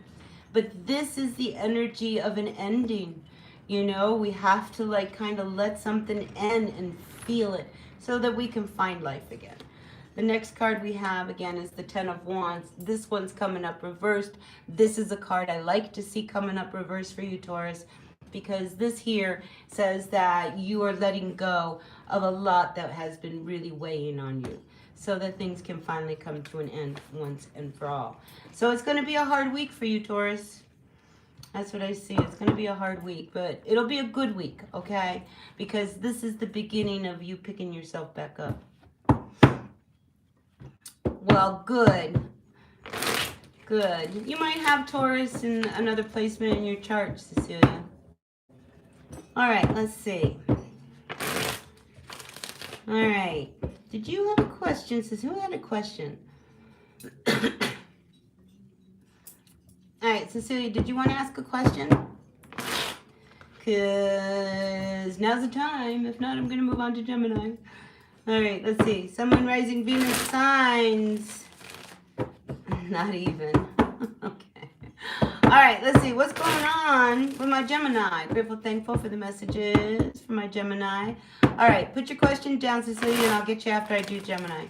But this is the energy of an ending. We have to kind of let something end and feel it, so that we can find life again. The next card we have, again, is the Ten of Wands. This one's coming up reversed. This is a card I like to see coming up reversed for you, Taurus, because this here says that you are letting go of a lot that has been really weighing on you, so that things can finally come to an end once and for all. So it's going to be a hard week for you, Taurus. That's what I see. It's going to be a hard week, but it'll be a good week, okay? Because this is the beginning of you picking yourself back up. Well, good. Good. You might have Taurus in another placement in your chart, Cecilia. All right, let's see. All right. Did you have a question, Cecilia? Who had a question? All right, Cecilia, did you want to ask a question? Because now's the time. If not, I'm going to move on to Gemini. All right, let's see. Sun, Moon, Rising, Venus signs. Not even. Okay. All right, let's see. What's going on with my Gemini? Grateful, thankful for the messages for my Gemini. All right, put your question down, Cecilia, and I'll get you after I do Gemini.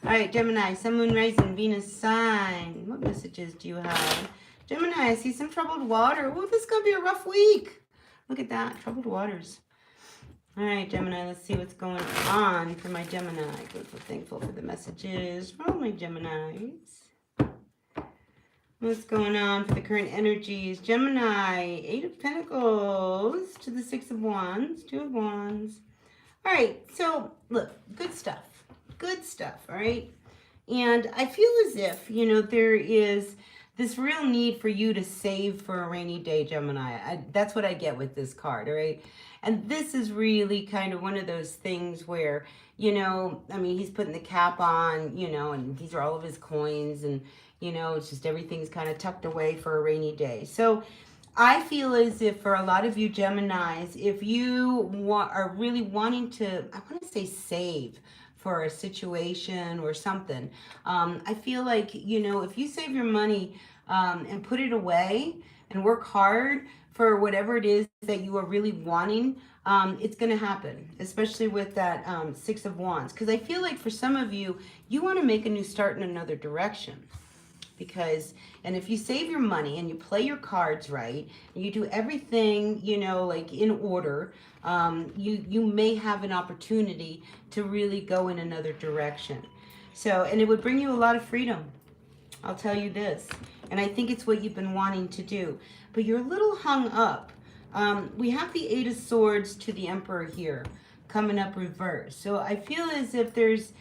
All right, Gemini, Sun, Moon, Rising, Venus sign. What messages do you have? Gemini, I see some troubled water. Oh, this is going to be a rough week. Look at that, troubled waters. All right, Gemini, let's see what's going on for my Gemini. Grateful, thankful for the messages for all my Geminis. What's going on for the current energies? Gemini, Eight of Pentacles to the Six of Wands, Two of Wands. All right, so look, good stuff. Good stuff, all right? And I feel as if, there is this real need for you to save for a rainy day, Gemini. That's what I get with this card, all right? And this is really kind of one of those things where, he's putting the cap on, and these are all of his coins, and, it's just everything's kind of tucked away for a rainy day. So I feel as if for a lot of you Geminis, if you are really wanting to, I want to say save for a situation or something, I feel like, if you save your money and put it away and work hard for whatever it is that you are really wanting, it's going to happen, especially with that Six of Wands. Because I feel like for some of you, you want to make a new start in another direction. And if you save your money and you play your cards right, and you do everything, in order, you may have an opportunity to really go in another direction. So, and it would bring you a lot of freedom. I'll tell you this. And I think it's what you've been wanting to do. But you're a little hung up. We have the Eight of Swords to the Emperor here, coming up reverse. So I feel as if there's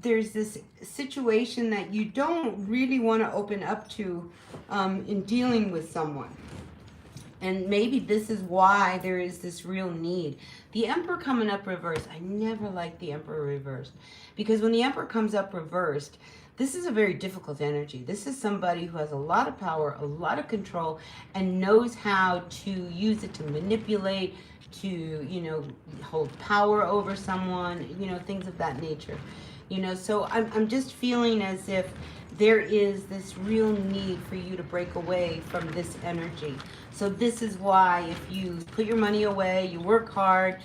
this situation that you don't really want to open up to in dealing with someone. And maybe this is why there is this real need. The Emperor coming up reversed. I never liked the Emperor reversed. Because when the Emperor comes up reversed, this is a very difficult energy. This is somebody who has a lot of power, a lot of control, and knows how to use it to manipulate, to, hold power over someone, things of that nature. So I'm just feeling as if there is this real need for you to break away from this energy. So this is why if you put your money away, you work hard,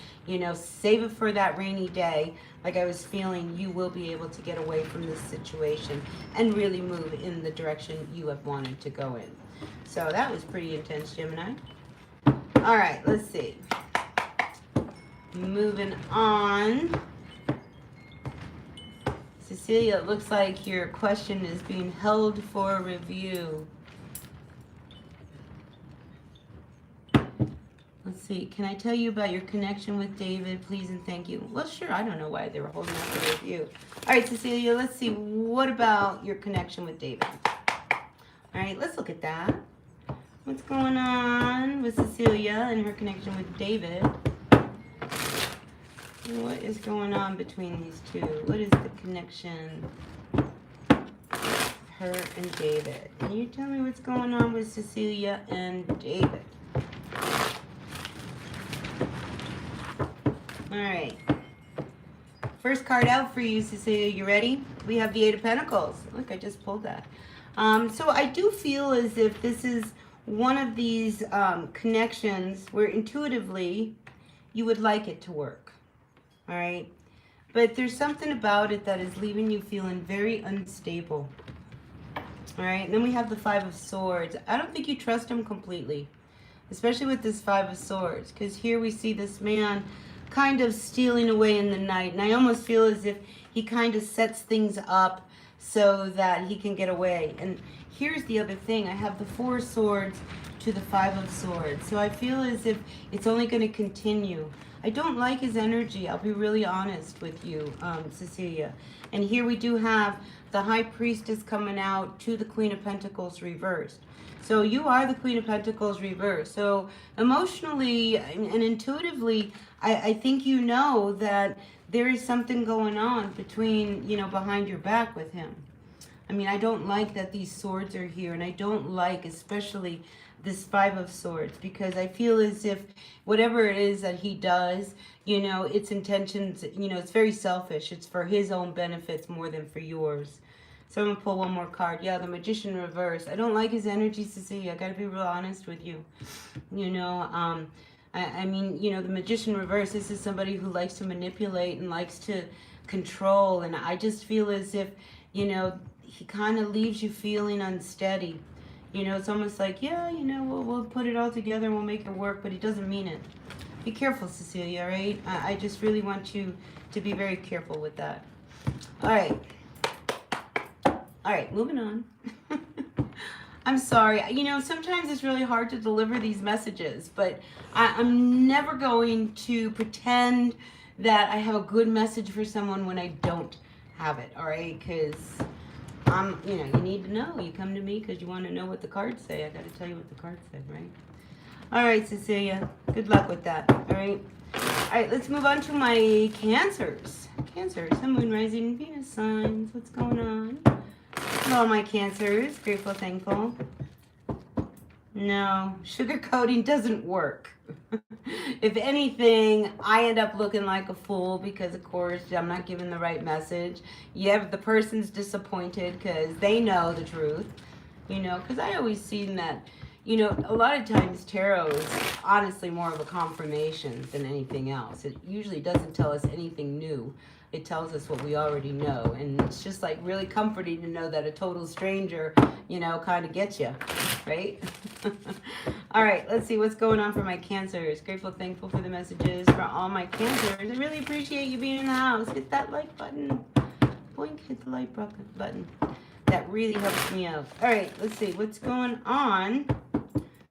save it for that rainy day, like I was feeling, you will be able to get away from this situation and really move in the direction you have wanted to go in. So that was pretty intense, Gemini. All right, let's see. Moving on. Cecilia, it looks like your question is being held for review. Let's see. Can I tell you about your connection with David, please and thank you? Well, sure. I don't know why they were holding up for review. All right, Cecilia, let's see. What about your connection with David? All right, let's look at that. What's going on with Cecilia and her connection with David? What is going on between these two? What is the connection? Her and David. Can you tell me what's going on with Cecilia and David? All right. First card out for you, Cecilia. You ready? We have the Eight of Pentacles. Look, I just pulled that. So I do feel as if this is one of these connections where intuitively you would like it to work. All right? But there's something about it that is leaving you feeling very unstable. All right? And then we have the Five of Swords. I don't think you trust him completely, especially with this Five of Swords, because here we see this man kind of stealing away in the night. And I almost feel as if he kind of sets things up so that he can get away. And here's the other thing. I have the Four of Swords to the Five of Swords. So I feel as if it's only going to continue. I don't like his energy. I'll be really honest with you, Cecilia. And here we do have the High Priestess coming out to the Queen of Pentacles reversed. So you are the Queen of Pentacles reversed. So emotionally and intuitively, I think you know that there is something going on between, behind your back with him. I mean, I don't like that these swords are here, and I don't like especially this Five of Swords, because I feel as if whatever it is that he does, its intentions, it's very selfish. It's for his own benefits more than for yours. So I'm going to pull one more card. Yeah, the Magician reverse. I don't like his energy, Cecilia. I got to be real honest with you. I mean, the Magician reverse, this is somebody who likes to manipulate and likes to control. And I just feel as if, he kind of leaves you feeling unsteady. It's almost like, yeah, we'll put it all together and we'll make it work, but he doesn't mean it. Be careful, Cecilia, all right? I just really want you to be very careful with that. All right. All right, moving on. I'm sorry. Sometimes it's really hard to deliver these messages, but I'm never going to pretend that I have a good message for someone when I don't have it, all right? Because you need to know. You come to me because you want to know what the cards say. I got to tell you what the cards say, right? All right, Cecilia. Good luck with that, all right? All right, let's move on to my Cancers. Cancer, Sun, Moon, Rising, Venus signs. What's going on? Hello, my Cancers. Grateful, thankful. No, sugarcoating doesn't work. If anything, I end up looking like a fool because, of course, I'm not giving the right message. Yeah, the person's disappointed because they know the truth. Because I always seen that, a lot of times tarot is honestly more of a confirmation than anything else. It usually doesn't tell us anything new. It tells us what we already know. And it's just like really comforting to know that a total stranger, kind of gets you, right? All right, let's see what's going on for my Cancers. Grateful, thankful for the messages for all my Cancers. I really appreciate you being in the house. Hit that like button. Boink, hit the like button. That really helps me out. All right, let's see what's going on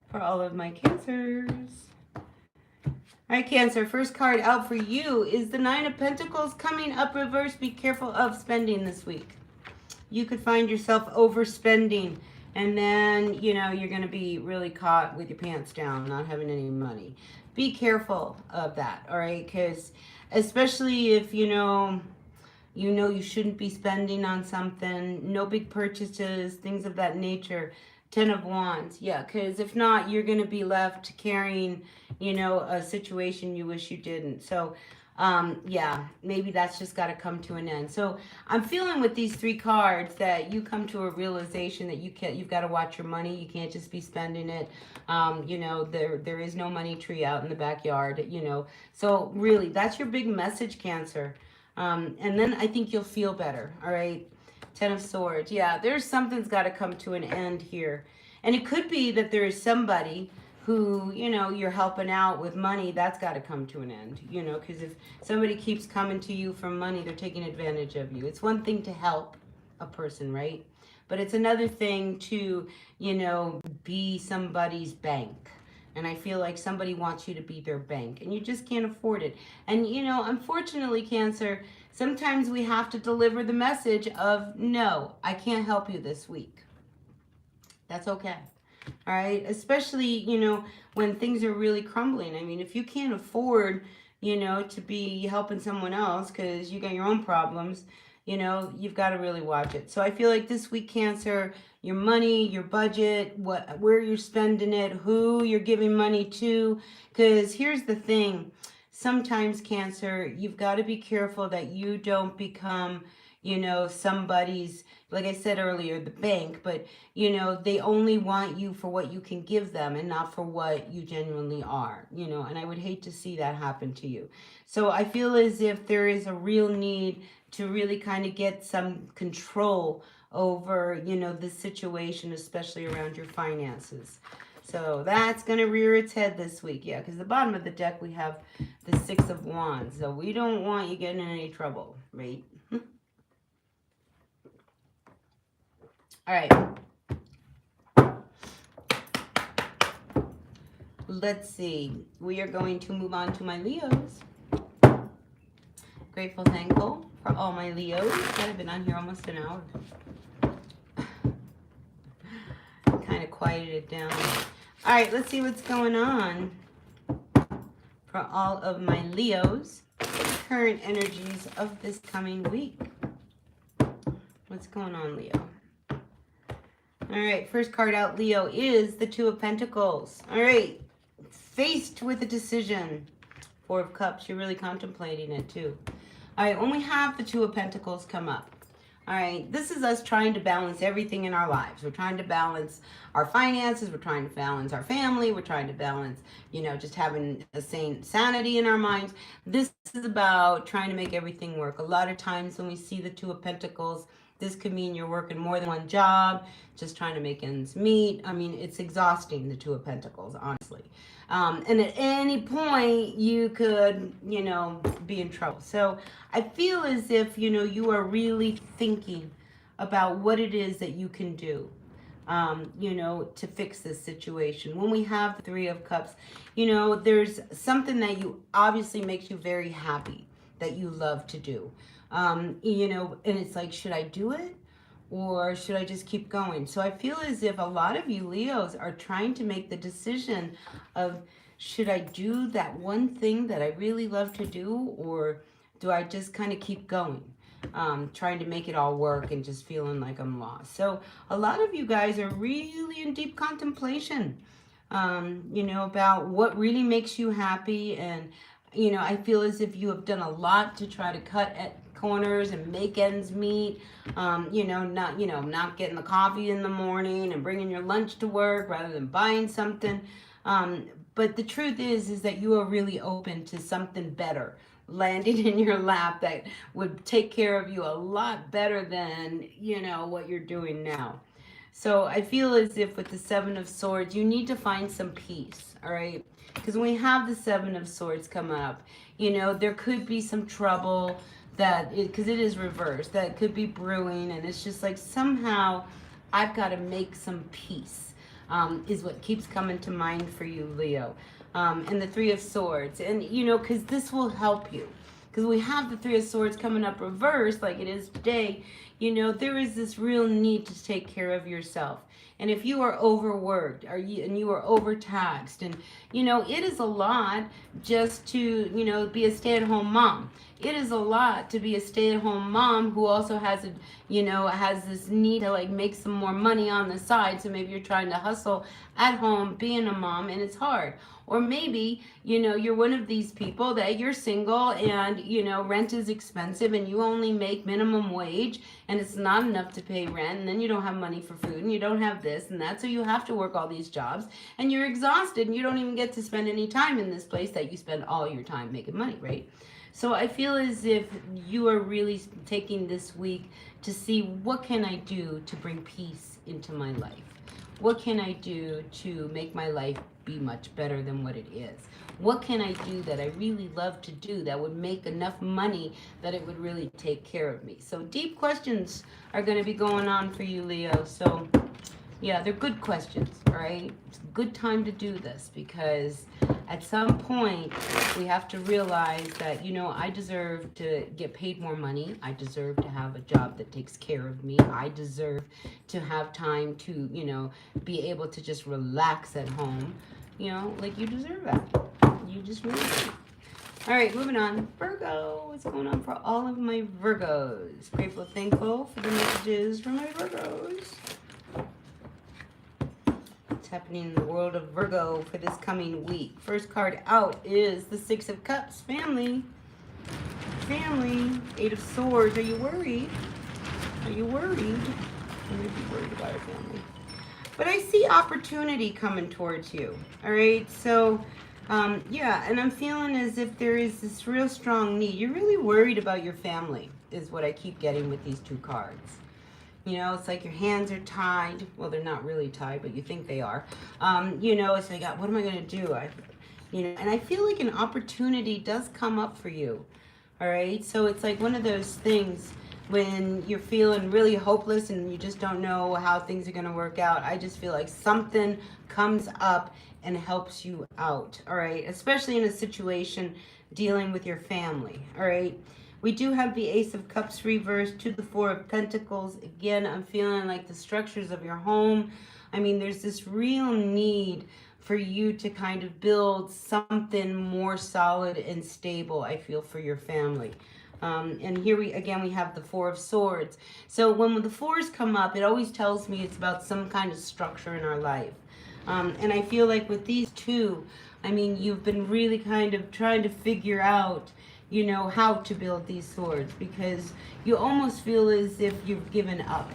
for all of my Cancers. All right, Cancer, first card out for you is the Nine of Pentacles coming up reverse. Be careful of spending this week. You could find yourself overspending, and then, you're going to be really caught with your pants down, not having any money. Be careful of that, all right? Because especially if, you shouldn't be spending on something, no big purchases, things of that nature. 10 of Wands, yeah, because if not, you're going to be left carrying, a situation you wish you didn't. So Yeah, maybe that's just got to come to an end. So I'm feeling with these three cards that you come to a realization that you've got to watch your money. You can't just be spending it. There is no money tree out in the backyard. So really, that's your big message, Cancer. And then I think you'll feel better. All right. Ten of Swords. Yeah, there's something's got to come to an end here. And it could be that there is somebody who, you're helping out with money. That's got to come to an end, because if somebody keeps coming to you for money, they're taking advantage of you. It's one thing to help a person, right? But it's another thing to, be somebody's bank. And I feel like somebody wants you to be their bank and you just can't afford it. And, unfortunately, Cancer, sometimes we have to deliver the message of, no, I can't help you this week. That's okay. All right. Especially, when things are really crumbling. I mean, if you can't afford, to be helping someone else because you got your own problems, you've got to really watch it. So I feel like this week, Cancer, your money, your budget, where you're spending it, who you're giving money to. Because here's the thing. Sometimes, Cancer, you've got to be careful that you don't become, somebody's, like I said earlier, the bank, but, they only want you for what you can give them and not for what you genuinely are, and I would hate to see that happen to you. So I feel as if there is a real need to really kind of get some control over, this situation, especially around your finances. So that's going to rear its head this week. Yeah, because the bottom of the deck, we have the Six of Wands. So we don't want you getting in any trouble, right? All right. Let's see. We are going to move on to my Leos. Grateful, thankful for all my Leos that have been on here almost an hour. Kind of quieted it down. All right, let's see what's going on for all of my Leos. Current energies of this coming week. What's going on, Leo? All right, first card out, Leo, is the Two of Pentacles. All right, faced with a decision. Four of Cups, you're really contemplating it too. All right, when we have the Two of Pentacles come up, all right, this is us trying to balance everything in our lives. We're trying to balance our finances. We're trying to balance our family. We're trying to balance, just having a sane sanity in our minds. This is about trying to make everything work. A lot of times when we see the Two of Pentacles, this could mean you're working more than one job, just trying to make ends meet. I mean, it's exhausting, the Two of Pentacles, honestly. And at any point, you could, be in trouble. So I feel as if, you are really thinking about what it is that you can do, to fix this situation. When we have the Three of Cups, there's something that you obviously makes you very happy that you love to do. And it's like, should I do it? Or should I just keep going? So I feel as if a lot of you Leos are trying to make the decision of, should I do that one thing that I really love to do? Or do I just kind of keep going? Trying to make it all work and just feeling like I'm lost. So a lot of you guys are really in deep contemplation, about what really makes you happy. And, I feel as if you have done a lot to try to cut at corners and make ends meet. Not getting the coffee in the morning and bringing your lunch to work rather than buying something. But the truth is that you are really open to something better landing in your lap that would take care of you a lot better than, what you're doing now. So I feel as if with the Seven of Swords, you need to find some peace, all right? Because when we have the Seven of Swords come up, there could be some trouble because it is reversed, that could be brewing, and it's just like somehow I've got to make some peace, is what keeps coming to mind for you, Leo. And the Three of Swords, and because this will help you. Because we have the Three of Swords coming up reversed like it is today, there is this real need to take care of yourself. And if you are overworked and you are overtaxed, and it is a lot just to be a stay-at-home mom. It is a lot to be a stay-at-home mom who also has has this need to like make some more money on the side. So maybe you're trying to hustle at home being a mom, and it's hard. Or maybe, you're one of these people that you're single and, rent is expensive and you only make minimum wage and it's not enough to pay rent, and then you don't have money for food and you don't have this and that, so you have to work all these jobs and you're exhausted and you don't even get to spend any time in this place that you spend all your time making money, right? So I feel as if you are really taking this week to see, what can I do to bring peace into my life? What can I do to make my life be much better than what it is? What can I do that I really love to do that would make enough money that it would really take care of me? So deep questions are going to be going on for you, Leo. So yeah, they're good questions, all right? It's a good time to do this, because at some point we have to realize that, I deserve to get paid more money. I deserve to have a job that takes care of me. I deserve to have time to, be able to just relax at home. Like, you deserve that. You just really do. All right, moving on. Virgo, what's going on for all of my Virgos? Grateful, thankful for the messages from my Virgos. Happening in the world of Virgo for this coming week. First card out is the Six of Cups. Family. Eight of Swords. Are you worried? Are you worried? You may be worried about your family. But I see opportunity coming towards you. All right. So, yeah. And I'm feeling as if there is this real strong need. You're really worried about your family, is what I keep getting with these two cards. It's like your hands are tied. Well, they're not really tied, but you think they are. It's like, what am I going to do? And I feel like an opportunity does come up for you. All right. So it's like one of those things when you're feeling really hopeless and you just don't know how things are going to work out. I just feel like something comes up and helps you out. All right. Especially in a situation dealing with your family. All right. We do have the Ace of Cups reversed to the Four of Pentacles. Again, I'm feeling like the structures of your home. I mean, there's this real need for you to kind of build something more solid and stable, I feel, for your family. And here we have the Four of Swords. So when the fours come up, it always tells me it's about some kind of structure in our life. And I feel like with these two, I mean, you've been really kind of trying to figure out, how to build these swords, because you almost feel as if you've given up.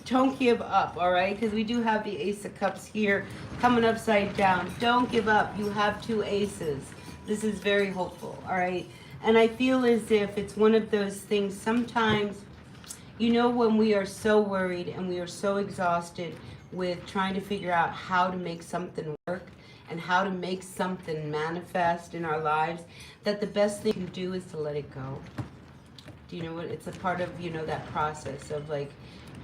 Don't give up, all right? Because we do have the Ace of Cups here coming upside down. Don't give up. You have two aces. This is very hopeful, all right? And I feel as if it's one of those things sometimes, when we are so worried and we are so exhausted with trying to figure out how to make something work and how to make something manifest in our lives, that the best thing to do is to let it go. Do you know what? It's a part of, that process of like,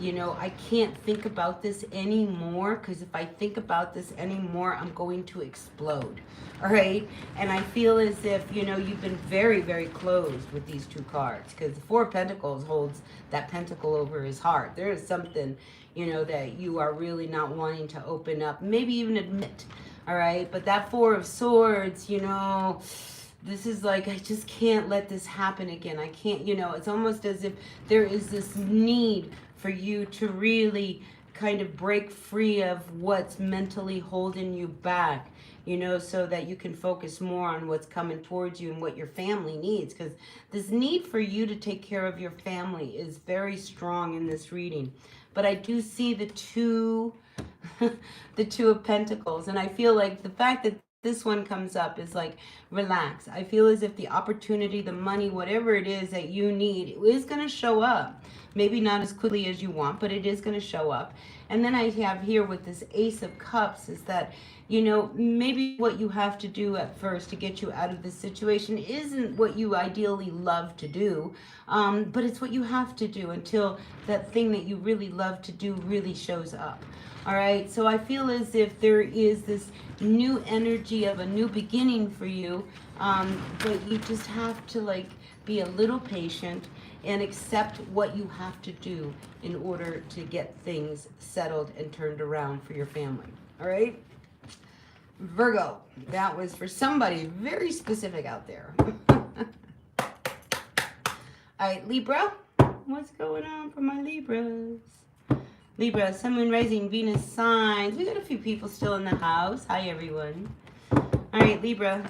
I can't think about this anymore, because if I think about this anymore, I'm going to explode. All right? And I feel as if, you've been very, very closed with these two cards, because the Four of Pentacles holds that pentacle over his heart. There is something, that you are really not wanting to open up, maybe even admit. All right? But that Four of Swords, this is like, I just can't let this happen again. I can't, it's almost as if there is this need for you to really kind of break free of what's mentally holding you back, so that you can focus more on what's coming towards you and what your family needs. Because this need for you to take care of your family is very strong in this reading. But I do see the two, the Two of Pentacles. And I feel like the fact that this one comes up is like, relax. I feel as if the opportunity, the money, whatever it is that you need, is going to show up. Maybe not as quickly as you want, but it is going to show up. And then I have here with this Ace of Cups is that, maybe what you have to do at first to get you out of this situation isn't what you ideally love to do, but it's what you have to do until that thing that you really love to do really shows up. All right, so I feel as if there is this new energy of a new beginning for you, but you just have to like be a little patient and accept what you have to do in order to get things settled and turned around for your family. All right, Virgo, that was for somebody very specific out there. All right, Libra, what's going on for my Libras? Libra, Sun, Moon, Rising, Venus signs. We got a few people still in the house. Hi, everyone. All right, Libra.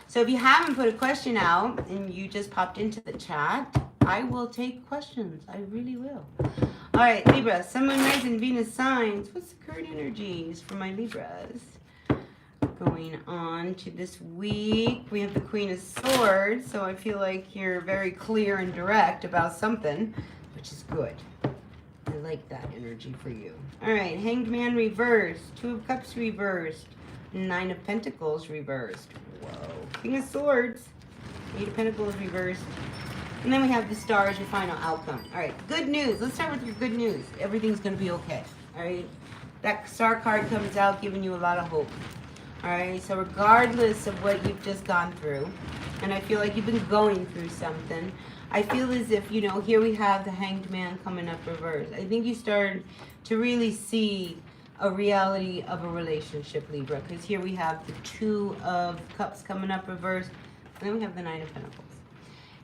So if you haven't put a question out and you just popped into the chat, I will take questions. I really will. All right, Libra, Sun, Moon, Rising, Venus signs. What's the current energies for my Libras? Going on to this week, we have the Queen of Swords, so I feel like you're very clear and direct about something, which is good. I like that energy for you. All right, Hanged Man reversed, Two of Cups reversed, Nine of Pentacles reversed. Whoa. King of Swords, Eight of Pentacles reversed. And then we have the Star as your final outcome. All right, good news. Let's start with your good news. Everything's going to be okay. All right, that Star card comes out giving you a lot of hope. All right, so regardless of what you've just gone through, and I feel like you've been going through something, I feel as if, you know, here we have the Hanged Man coming up reversed. I think you started to really see a reality of a relationship, Libra, because here we have the Two of Cups coming up reversed, and then we have the Nine of Pentacles.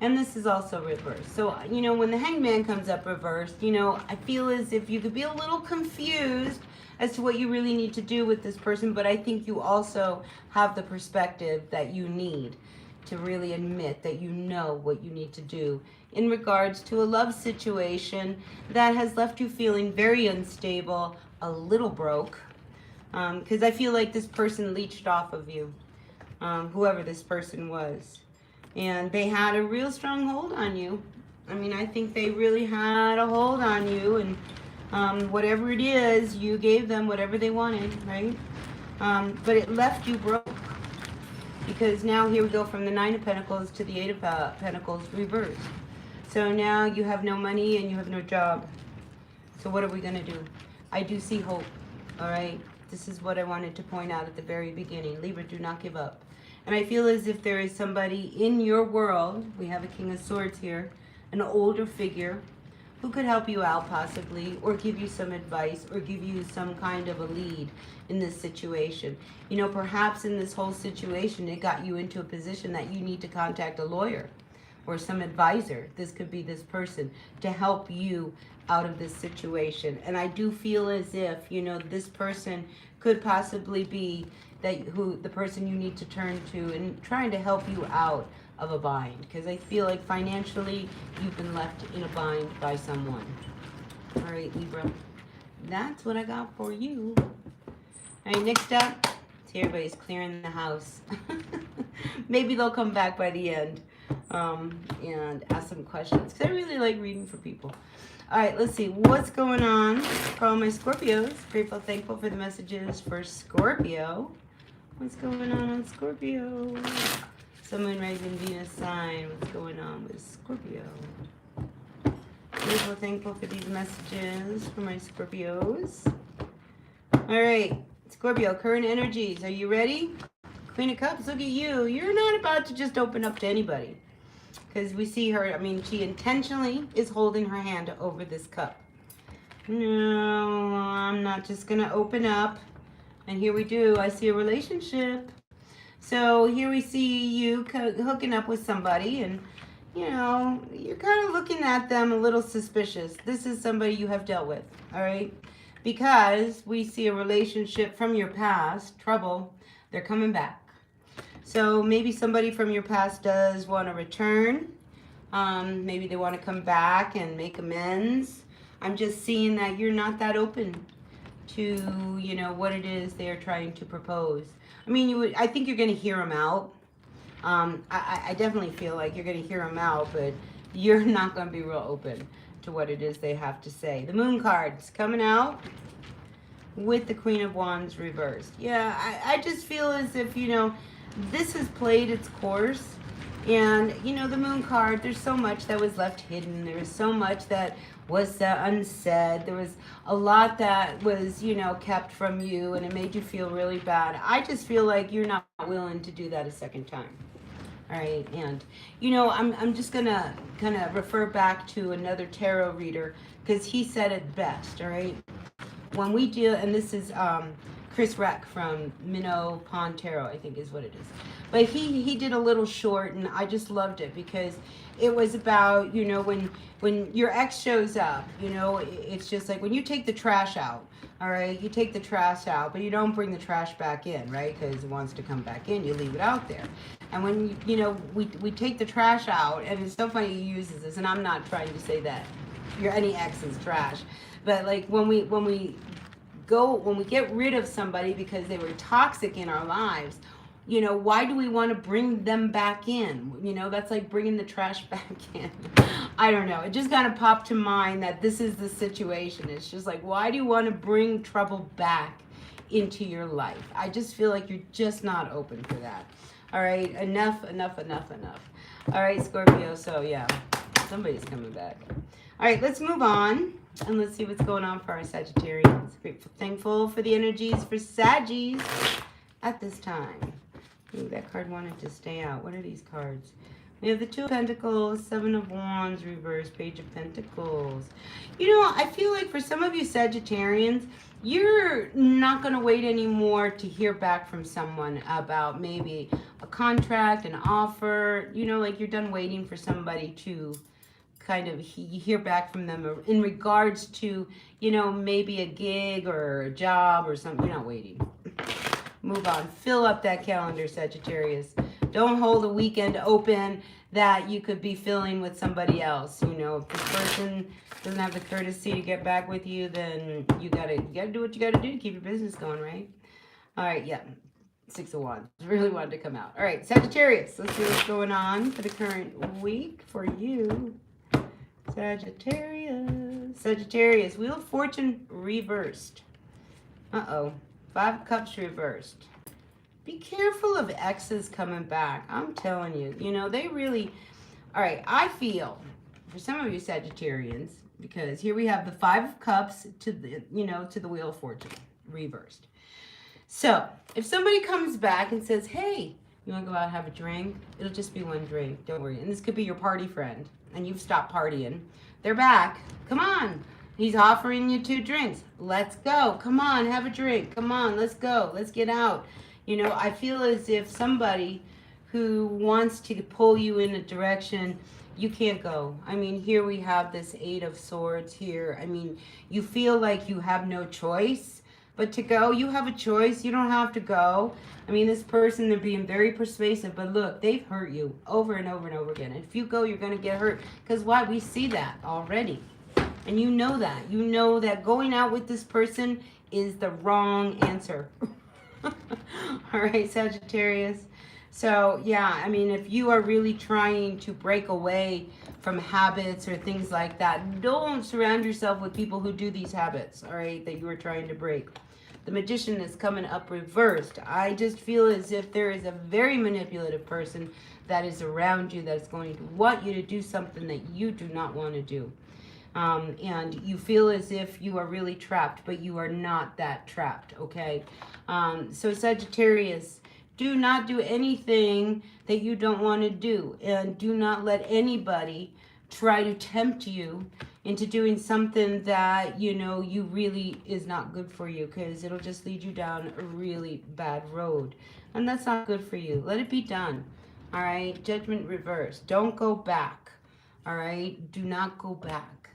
And this is also reversed. So, you know, when the Hanged Man comes up reversed, you know, I feel as if you could be a little confused as to what you really need to do with this person, but I think you also have the perspective that you need to really admit that you know what you need to do in regards to a love situation that has left you feeling very unstable, a little broke, because I feel like this person leached off of you, whoever this person was. And they had a real strong hold on you. I mean, I think they really had a hold on you, and whatever it is, you gave them whatever they wanted, right? But it left you broke. Because now here we go from the Nine of Pentacles to the Eight of Pentacles reversed. So now you have no money and you have no job. So what are we going to do? I do see hope, all right? This is what I wanted to point out at the very beginning. Libra, do not give up. And I feel as if there is somebody in your world, we have a King of Swords here, an older figure, who could help you out possibly, or give you some advice, or give you some kind of a lead in this situation. You know, perhaps in this whole situation, it got you into a position that you need to contact a lawyer or some advisor. This could be this person to help you out of this situation. And I do feel as if, you know, this person could possibly be the person you need to turn to and trying to help you out of a bind, because I feel like financially you've been left in a bind by someone. All right, Libra, that's what I got for you. All right, next up, see, everybody's clearing the house. Maybe they'll come back by the end and ask some questions, because I really like reading for people. All right, let's see what's going on for all my Scorpios. Grateful, thankful for the messages for Scorpio. What's going on Scorpio? Sun, Moon, Rising, Venus sign. What's going on with Scorpio? Grateful, thankful for these messages for my Scorpios. All right, Scorpio, current energies. Are you ready? Queen of Cups, look at you. You're not about to just open up to anybody. Because we see her, I mean, she intentionally is holding her hand over this cup. No, I'm not just going to open up. And here we do. I see a relationship. So here we see you hooking up with somebody, and, you know, you're kind of looking at them a little suspicious. This is somebody you have dealt with, all right? Because we see a relationship from your past, trouble, they're coming back. So maybe somebody from your past does want to return. Maybe they want to come back and make amends. I'm just seeing that you're not that open to, you know, what it is they're trying to propose. I mean, I think you're going to hear them out. I definitely feel like you're going to hear them out, but you're not going to be real open to what it is they have to say. The Moon card's coming out with the Queen of Wands reversed. Yeah, I just feel as if, you know, this has played its course. And, you know, the Moon card, there's so much that was left hidden. There was so much that was unsaid. There was a lot that was, you know, kept from you, and it made you feel really bad. I just feel like you're not willing to do that a second time. All right, and, you know, I'm just going to kind of refer back to another tarot reader, because he said it best, all right? When we deal, and this is Chris Reck from Minnow Pond Tarot, I think is what it is. But he did a little short, and I just loved it because it was about, you know, when your ex shows up, you know, it's just like when you take the trash out, all right, you take the trash out, but you don't bring the trash back in, right? Because it wants to come back in, you leave it out there. And when, you know, we take the trash out, and it's so funny he uses this, and I'm not trying to say that any ex is trash, but like when we get rid of somebody because they were toxic in our lives, you know, why do we want to bring them back in? You know, that's like bringing the trash back in. I don't know. It just kind of popped to mind that this is the situation. It's just like, why do you want to bring trouble back into your life? I just feel like you're just not open for that. All right, enough. All right, Scorpio, so yeah, somebody's coming back. All right, let's move on. And let's see what's going on for our Sagittarians. Grateful, thankful for the energies for Saggies at this time. Ooh, that card wanted to stay out. What are these cards? We have the Two of Pentacles, Seven of Wands, reverse, Page of Pentacles. You know, I feel like for some of you Sagittarians, you're not going to wait anymore to hear back from someone about maybe a contract, an offer. You know, like you're done waiting for somebody to kind of hear back from them in regards to, you know, maybe a gig or a job or something. You're not waiting. Move on. Fill up that calendar, Sagittarius. Don't hold a weekend open that you could be filling with somebody else. You know, if this person doesn't have the courtesy to get back with you, then you gotta do what you gotta do to keep your business going, right? All right, yeah. Six of Wands. Really wanted to come out. All right, Sagittarius. Let's see what's going on for the current week for you. Sagittarius, Wheel of Fortune reversed. Uh-oh. Five of Cups reversed. Be careful of exes coming back. I'm telling you, you know, they really... All right, I feel, for some of you Sagittarians, because here we have the Five of Cups to the, you know, to the Wheel of Fortune reversed. So, if somebody comes back and says, hey, you want to go out and have a drink? It'll just be one drink. Don't worry. And this could be your party friend. And you've stopped partying. They're back. Come on. He's offering you 2 drinks. Let's go. Come on, have a drink. Come on, let's go. Let's get out. You know, I feel as if somebody who wants to pull you in a direction, you can't go. I mean, here we have this Eight of Swords here. I mean, you feel like you have no choice. But to go, you have a choice. You don't have to go. I mean, this person, they're being very persuasive. But look, they've hurt you over and over and over again. And if you go, you're going to get hurt. Because why? We see that already. And you know that. You know that going out with this person is the wrong answer. All right, Sagittarius. So, yeah, I mean, if you are really trying to break away from habits or things like that, don't surround yourself with people who do these habits, all right, that you are trying to break. The Magician is coming up reversed. I just feel as if there is a very manipulative person that is around you that's going to want you to do something that you do not want to do. And you feel as if you are really trapped, but you are not that trapped, okay? So Sagittarius, do not do anything that you don't want to do. And do not let anybody try to tempt you into doing something that, you know, you really is not good for you, because it'll just lead you down a really bad road. And that's not good for you. Let it be done. All right? Judgment reversed. Don't go back. All right? Do not go back.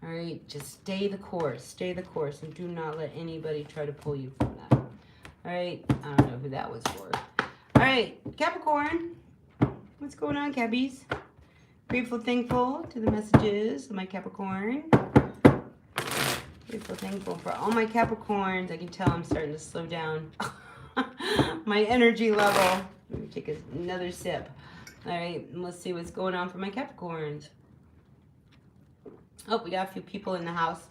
All right? Just stay the course. Stay the course. And do not let anybody try to pull you from that. All right? I don't know who that was for. All right. Capricorn. What's going on, Cabbies? Grateful, thankful to the messages of my Capricorn. Grateful, thankful for all my Capricorns. I can tell I'm starting to slow down my energy level. Let me take another sip. All right, and let's see what's going on for my Capricorns. Oh, we got a few people in the house.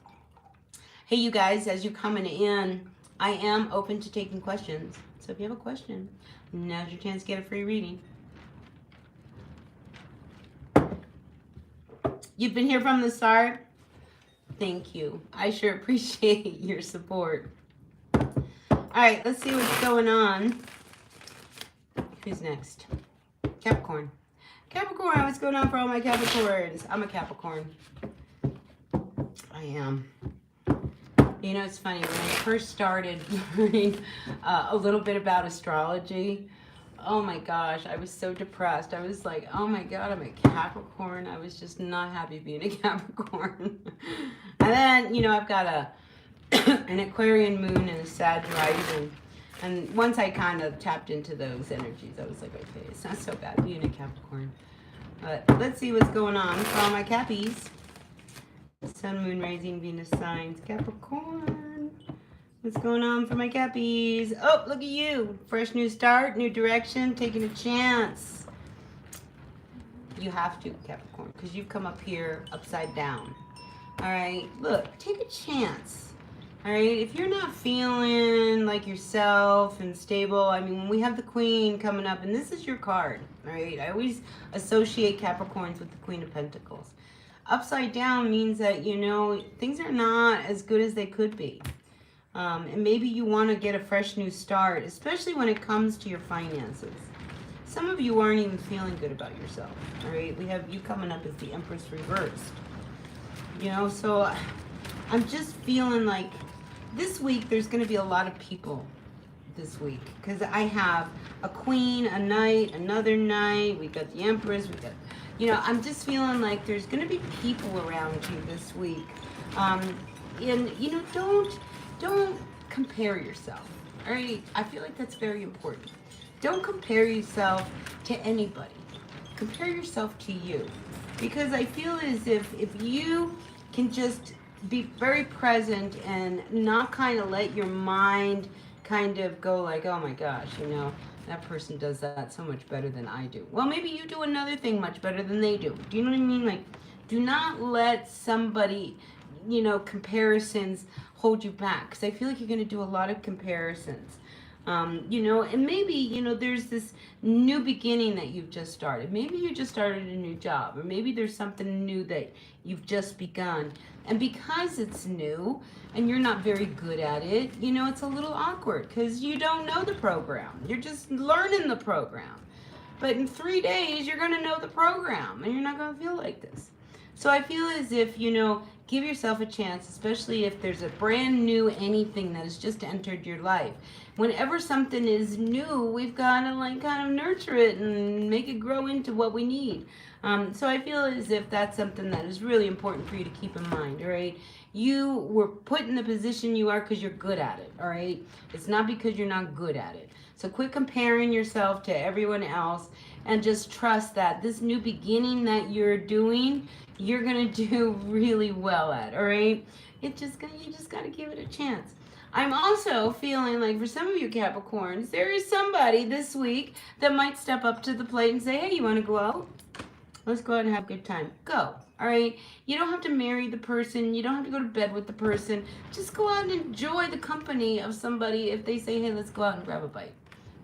Hey, you guys, as you're coming in, I am open to taking questions. So if you have a question, now's your chance to get a free reading. You've been here from the start. Thank you. I sure appreciate your support. All right, let's see what's going on. Who's next? Capricorn. Capricorn, what's going on for all my Capricorns? I'm a Capricorn. I am. You know, it's funny, when I first started learning a little bit about astrology, oh my gosh, I was so depressed. I was like, oh my God, I'm a Capricorn. I was just not happy being a Capricorn. And then, you know, I've got an Aquarian moon and a Sag rising. And once I kind of tapped into those energies, I was like, okay, it's not so bad being a Capricorn. But let's see what's going on for all my Cappies. Sun, Moon, Rising, Venus signs, Capricorn. What's going on for my Cappies? Oh, look at you. Fresh new start, new direction, taking a chance. You have to, Capricorn, because you've come up here upside down. All right, look, take a chance. All right, if you're not feeling like yourself and stable, I mean, when we have the Queen coming up, and this is your card, all right? I always associate Capricorns with the Queen of Pentacles. Upside down means that, you know, things are not as good as they could be. And maybe you want to get a fresh new start, especially when it comes to your finances. Some of you aren't even feeling good about yourself, all right? We have you coming up as the Empress reversed. You know, so I'm just feeling like this week there's going to be a lot of people this week. Because I have a Queen, a Knight, another Knight, we got the Empress, we got... You know, I'm just feeling like there's going to be people around you this week. And, you know, don't compare yourself, all right? I feel like that's very important. Don't compare yourself to anybody. Compare yourself to you. Because I feel as if you can just be very present and not kind of let your mind kind of go like, oh my gosh, you know, that person does that so much better than I do. Well, maybe you do another thing much better than they do. Do you know what I mean? Like, do not let somebody, you know, comparisons hold you back. Because I feel like you're going to do a lot of comparisons. You know, and maybe, you know, there's this new beginning that you've just started. Maybe you just started a new job, or maybe there's something new that you've just begun. And because it's new and you're not very good at it, you know, it's a little awkward because you don't know the program. You're just learning the program. But in 3 days, you're going to know the program and you're not going to feel like this. So I feel as if, you know, give yourself a chance, especially if there's a brand new anything that has just entered your life. Whenever something is new, we've got to like kind of nurture it and make it grow into what we need. So I feel as if that's something that is really important for you to keep in mind, all right? You were put in the position you are because you're good at it, all right? It's not because you're not good at it. So quit comparing yourself to everyone else and just trust that this new beginning that you're doing, you're going to do really well at, all right? You just got to give it a chance. I'm also feeling like for some of you Capricorns, there is somebody this week that might step up to the plate and say, hey, you want to go out? Let's go out and have a good time. Go. All right? You don't have to marry the person. You don't have to go to bed with the person. Just go out and enjoy the company of somebody if they say, hey, let's go out and grab a bite.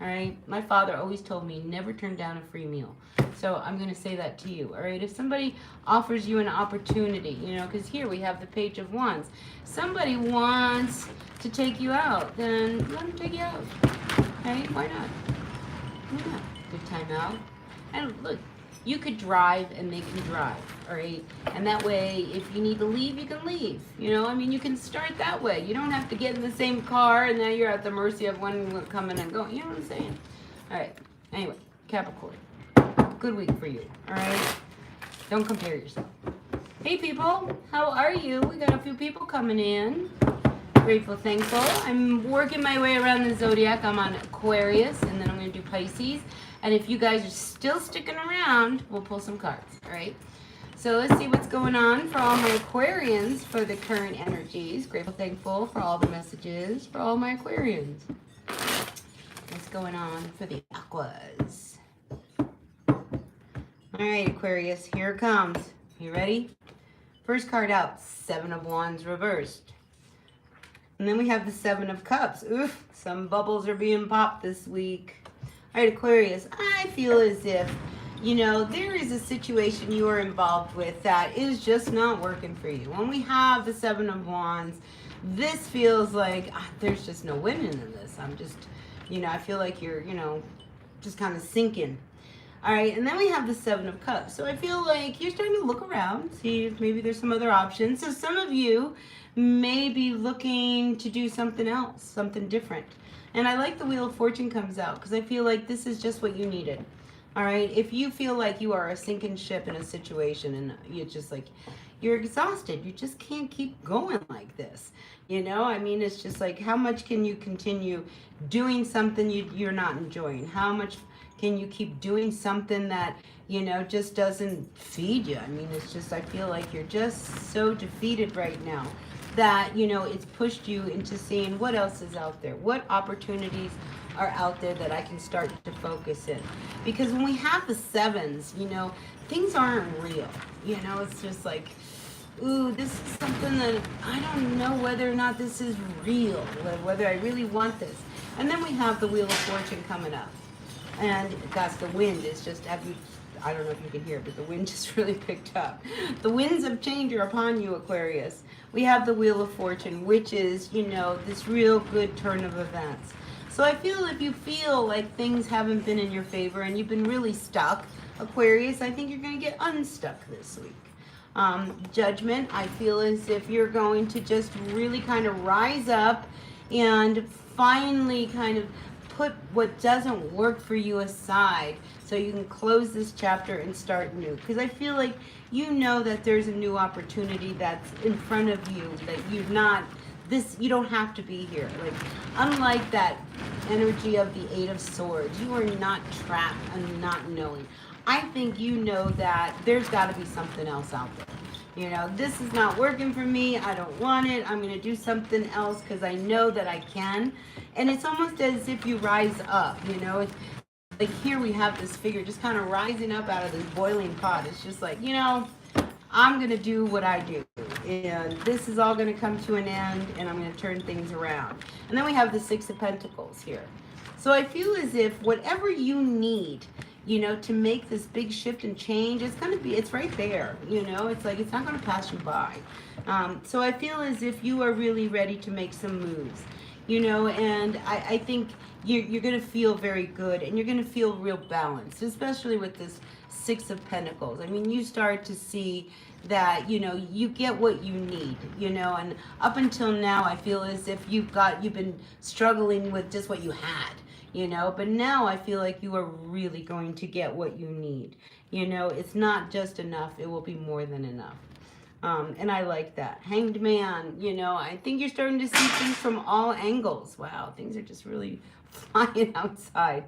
All right? My father always told me, never turn down a free meal. So I'm going to say that to you. All right? If somebody offers you an opportunity, you know, because here we have the Page of Wands. Somebody wants to take you out, then let them take you out. Right? Why not? Why not? Good time out. And look, you could drive and they can drive, all right? And that way, if you need to leave, you can leave. You know, I mean, you can start that way. You don't have to get in the same car and now you're at the mercy of one coming and going. You know what I'm saying? All right. Anyway, Capricorn. Good week for you, all right? Don't compare yourself. Hey, people. How are you? We got a few people coming in. Grateful, thankful. I'm working my way around the zodiac. I'm on Aquarius, and then I'm going to do Pisces. And if you guys are still sticking around, we'll pull some cards, all right? So let's see what's going on for all my Aquarians for the current energies. Grateful, thankful for all the messages for all my Aquarians. What's going on for the Aquas? All right, Aquarius, here it comes. You ready? First card out, Seven of Wands reversed. And then we have the Seven of Cups. Oof, some bubbles are being popped this week. All right, Aquarius, I feel as if, you know, there is a situation you are involved with that is just not working for you. When we have the Seven of Wands, this feels like there's just no winning in this. I'm just, you know, I feel like you're, you know, just kind of sinking. All right, and then we have the Seven of Cups. So I feel like you're starting to look around, see if maybe there's some other options. So some of you may be looking to do something else, something different. And I like the Wheel of Fortune comes out because I feel like this is just what you needed. All right, if you feel like you are a sinking ship in a situation and you're just like, you're exhausted, you just can't keep going like this. You know, I mean, it's just like, how much can you continue doing something you're not enjoying? How much can you keep doing something that, you know, just doesn't feed you? I mean, it's just, I feel like you're just so defeated right now that, you know, it's pushed you into seeing what else is out there, what opportunities are out there that I can start to focus in. Because when we have the sevens, you know, things aren't real. You know, it's just like, ooh, this is something that I don't know whether or not this is real, whether I really want this. And then we have the Wheel of Fortune coming up. And that's the wind. It's just, I don't know if you can hear, but the wind just really picked up. The winds of change are upon you, Aquarius. We have the Wheel of Fortune, which is, you know, this real good turn of events. So I feel if you feel like things haven't been in your favor and you've been really stuck, Aquarius, I think you're going to get unstuck this week. Judgment, I feel as if you're going to just really kind of rise up and finally kind of put what doesn't work for you aside so you can close this chapter and start new. Because I feel like you know that there's a new opportunity that's in front of you, that you're not, this, you don't have to be here. Like, unlike that energy of the Eight of Swords, you are not trapped and not knowing. I think you know that there's got to be something else out there. You know, this is not working for me. I don't want it. I'm going to do something else because I know that I can. And it's almost as if you rise up, you know. It's like here we have this figure just kind of rising up out of this boiling pot. It's just like, you know, I'm going to do what I do. And this is all going to come to an end and I'm going to turn things around. And then we have the Six of Pentacles here. So I feel as if whatever you need, you know, to make this big shift and change, it's going to be, it's right there, you know, it's like, it's not going to pass you by. So I feel as if you are really ready to make some moves, you know, and I think you're going to feel very good and you're going to feel real balanced, especially with this Six of Pentacles. I mean, you start to see that, you know, you get what you need, you know, and up until now, I feel as if you've been struggling with just what you had. You know, but now I feel like you are really going to get what you need. You know, it's not just enough, it will be more than enough. And I like that. Hanged Man, you know, I think you're starting to see things from all angles. Wow, things are just really flying outside.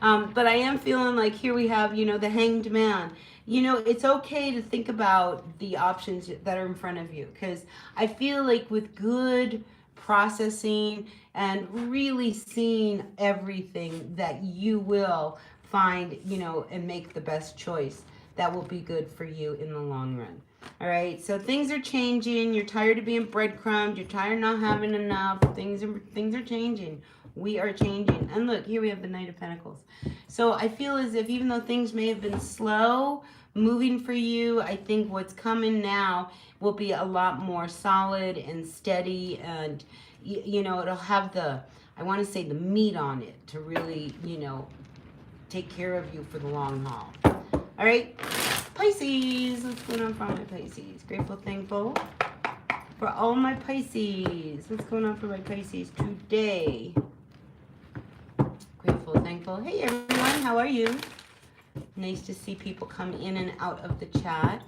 But I am feeling like here we have, you know, the Hanged Man. You know, it's okay to think about the options that are in front of you, because I feel like with good processing and really seeing everything, that you will find, you know, and make the best choice that will be good for you in the long run. All right, so things are changing. You're tired of being breadcrumbed. You're tired of not having enough. Things are changing. We are changing. And look, here we have the Knight of Pentacles. So I feel as if even though things may have been slow moving for you, I think what's coming now will be a lot more solid and steady, and you know, it'll have the, I want to say, the meat on it to really, you know, take care of you for the long haul. All right, Pisces, what's going on for all my Pisces? Grateful, thankful for all my Pisces. What's going on for my Pisces today? Grateful, thankful. Hey everyone, how are you? Nice to see people come in and out of the chat.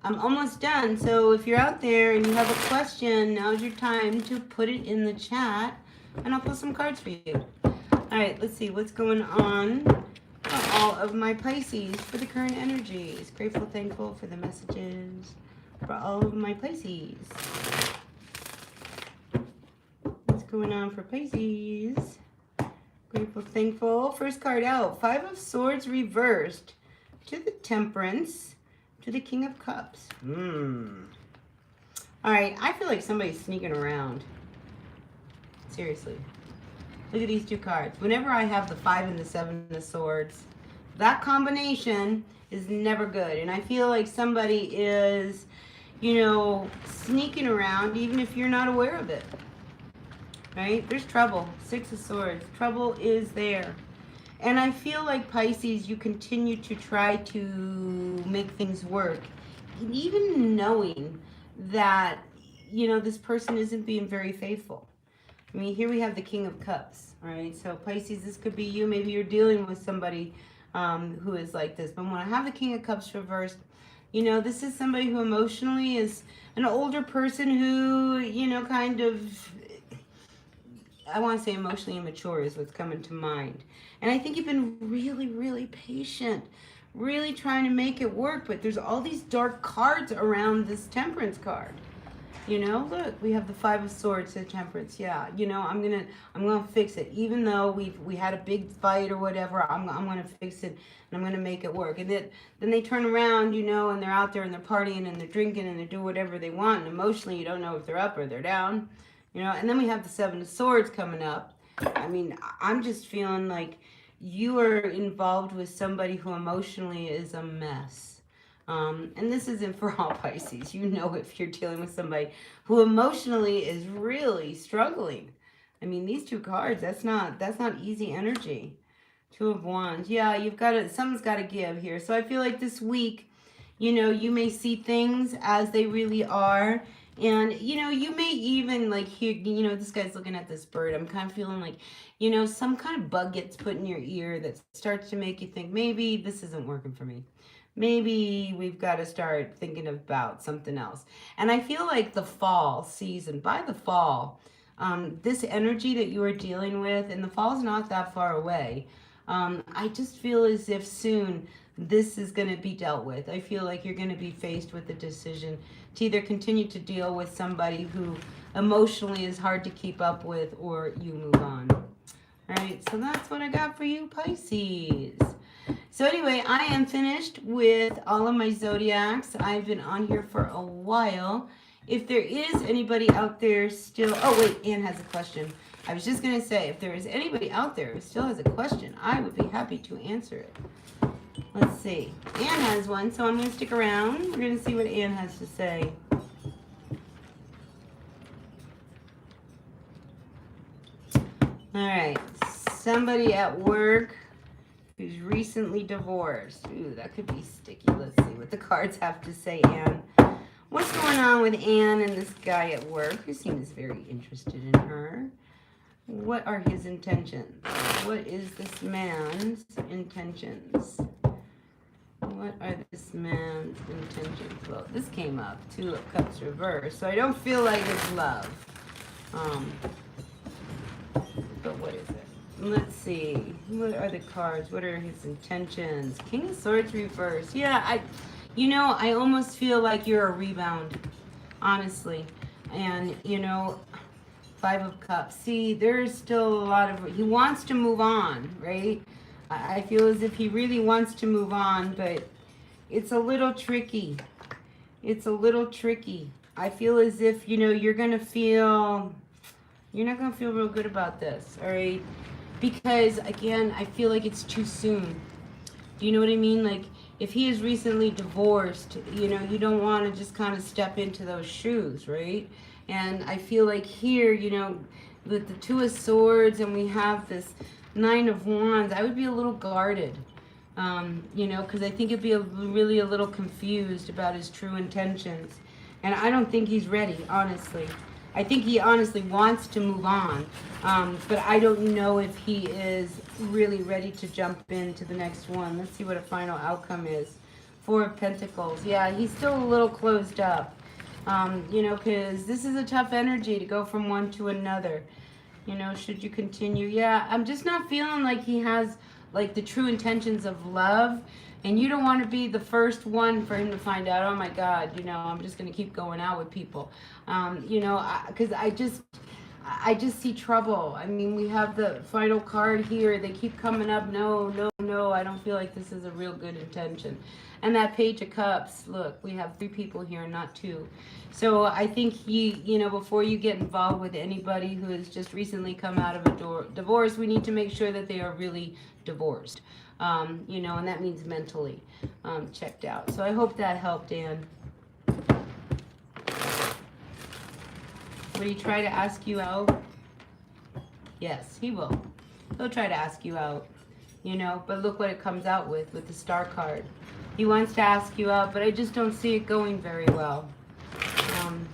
I'm almost done, so if you're out there and you have a question, now's your time to put it in the chat, and I'll pull some cards for you. All right, let's see what's going on for all of my Pisces for the current energies. Grateful, thankful for the messages for all of my Pisces. What's going on for Pisces? Grateful, thankful. First card out, Five of Swords reversed to the Temperance, to the King of Cups. All right, I feel like somebody's sneaking around. Seriously. Look at these two cards. Whenever I have the Five and the Seven of Swords, that combination is never good. And I feel like somebody is, you know, sneaking around even if you're not aware of it. Right? There's trouble. Six of Swords. Trouble is there. And I feel like Pisces, you continue to try to make things work, even knowing that, this person isn't being very faithful. I mean, here we have the King of Cups, all right? So Pisces, this could be you. Maybe you're dealing with somebody who is like this. But when I have the King of Cups reversed, this is somebody who emotionally is an older person who, kind of, I want to say emotionally immature is what's coming to mind. And I think you've been really, really patient, really trying to make it work. But there's all these dark cards around this Temperance card. Look, we have the Five of Swords to Temperance. Yeah, I'm gonna fix it. Even though we had a big fight or whatever, I'm gonna fix it and I'm gonna make it work. And then they turn around, and they're out there and they're partying and they're drinking and they do whatever they want. And emotionally, you don't know if they're up or they're down. And then we have the Seven of Swords coming up. I mean, I'm just feeling like you are involved with somebody who emotionally is a mess. And this isn't for all Pisces. If you're dealing with somebody who emotionally is really struggling. I mean, these two cards, that's not easy energy. Two of Wands. Yeah, something's got to give here. So I feel like this week, you may see things as they really are. And, you may even like hear, this guy's looking at this bird. I'm kind of feeling like, some kind of bug gets put in your ear that starts to make you think, maybe this isn't working for me. Maybe we've got to start thinking about something else. And I feel like the fall season, by the fall, this energy that you are dealing with, and the fall's not that far away, I just feel as if soon this is going to be dealt with. I feel like you're going to be faced with the decision to either continue to deal with somebody who emotionally is hard to keep up with, or you move on. All right, so that's what I got for you, Pisces. So anyway, I am finished with all of my zodiacs. I've been on here for a while. If there is anybody out there still... Oh, wait, Anne has a question. I was just going to say, if there is anybody out there who still has a question, I would be happy to answer it. Let's see. Anne has one, so I'm going to stick around. We're going to see what Anne has to say. All right. Somebody at work who's recently divorced. Ooh, that could be sticky. Let's see what the cards have to say, Anne. What's going on with Anne and this guy at work who seems very interested in her? What are his intentions? What is this man's intentions? What are this man's intentions? Well, this came up. Two of Cups reversed. So I don't feel like it's love. But what is it? Let's see. What are the cards? What are his intentions? King of Swords reversed. Yeah, I almost feel like you're a rebound, honestly. And, Five of Cups. See, there's still a lot of... He wants to move on, right? I feel as if he really wants to move on, but it's a little tricky. It's a little tricky. I feel as if, you're going to feel... You're not going to feel real good about this, all right? Because, again, I feel like it's too soon. Do you know what I mean? Like, if he is recently divorced, you don't want to just kind of step into those shoes, right? And I feel like here, with the Two of Swords and we have this Nine of Wands, I would be a little guarded, because I think he'd be really a little confused about his true intentions. And I don't think he's ready, honestly. I think he honestly wants to move on, but I don't know if he is really ready to jump into the next one. Let's see what a final outcome is. Four of Pentacles. Yeah, he's still a little closed up, because this is a tough energy to go from one to another. Should you continue? Yeah, I'm just not feeling like he has like the true intentions of love. And you don't want to be the first one for him to find out, oh my God, I'm just going to keep going out with people. Because I just see trouble. I mean, we have the final card here. They keep coming up. No. I don't feel like this is a real good intention. And that Page of Cups, look, we have 3 people here, not 2. So I think before you get involved with anybody who has just recently come out of a divorce, we need to make sure that they are really divorced. And that means mentally checked out. So I hope that helped, Anne. Will he try to ask you out? Yes, he will. He'll try to ask you out. you know, but look what it comes out with the star card. He wants to ask you out, but I just don't see it going very well. Um,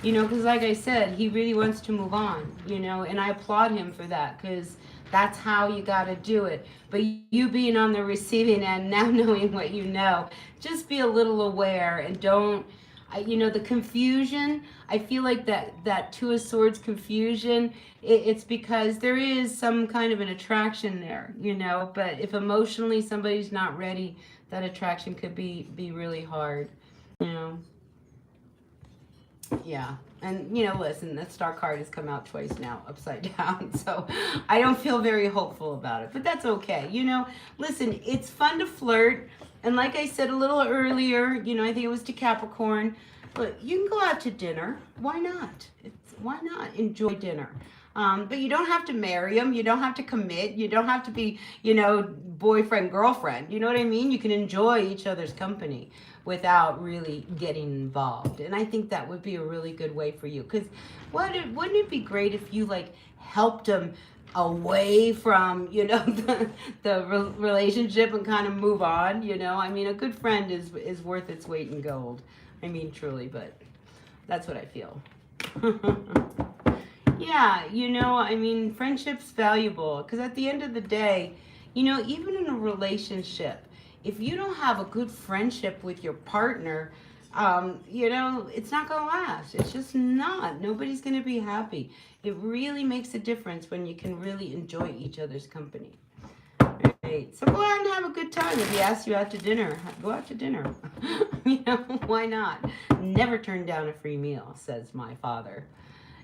you know, because like I said, he really wants to move on, you know, and I applaud him for that because that's how you got to do it. But you being on the receiving end, now knowing what you know, just be a little aware and don't. You know, the confusion, I feel like that Two of Swords confusion, it's because there is some kind of an attraction there, you know, but if emotionally somebody's not ready, that attraction could be really hard, you know. Yeah. And, you know, listen, that star card has come out twice now, upside down. So I don't feel very hopeful about it. But that's okay. You know, listen, it's fun to flirt. And like I said a little earlier, you know, I think it was to Capricorn, but you can go out to dinner. Why not? Why not enjoy dinner? But you don't have to marry them. You don't have to commit. You don't have to be, you know, boyfriend, girlfriend. You know what I mean? You can enjoy each other's company without really getting involved. And I think that would be a really good way for you. Because wouldn't it be great if you, like, helped them away from, you know, the relationship and kind of move on, you know? I mean, a good friend is worth its weight in gold. I mean, truly, but that's what I feel. Yeah, you know, I mean, friendship's valuable because at the end of the day, you know, even in a relationship, if you don't have a good friendship with your partner, you know, it's not going to last. It's just not. Nobody's going to be happy. It really makes a difference when you can really enjoy each other's company. Right. So go out and have a good time. If he asks you out to dinner, go out to dinner. You know, why not? Never turn down a free meal, says my father.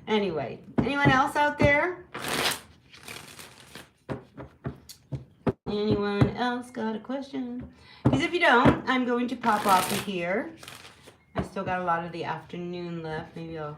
Anyway, anyone else out there? Anyone else got a question? Because if you don't, I'm going to pop off of here. I still got a lot of the afternoon left. Maybe I'll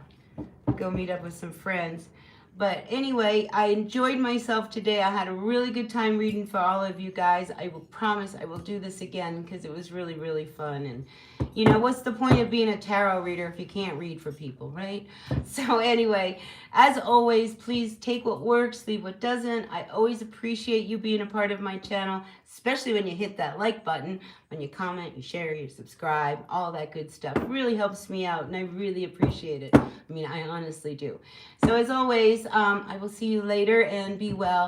go meet up with some friends. But anyway, I enjoyed myself today. I had a really good time reading for all of you guys. I will promise I will do this again because it was really, really fun. And, you know, what's the point of being a tarot reader if you can't read for people, right? So anyway, as always, please take what works, leave what doesn't. I always appreciate you being a part of my channel, especially when you hit that like button, when you comment, you share, you subscribe, all that good stuff. It really helps me out, and I really appreciate it. I mean, I honestly do. So as always, I will see you later, and be well.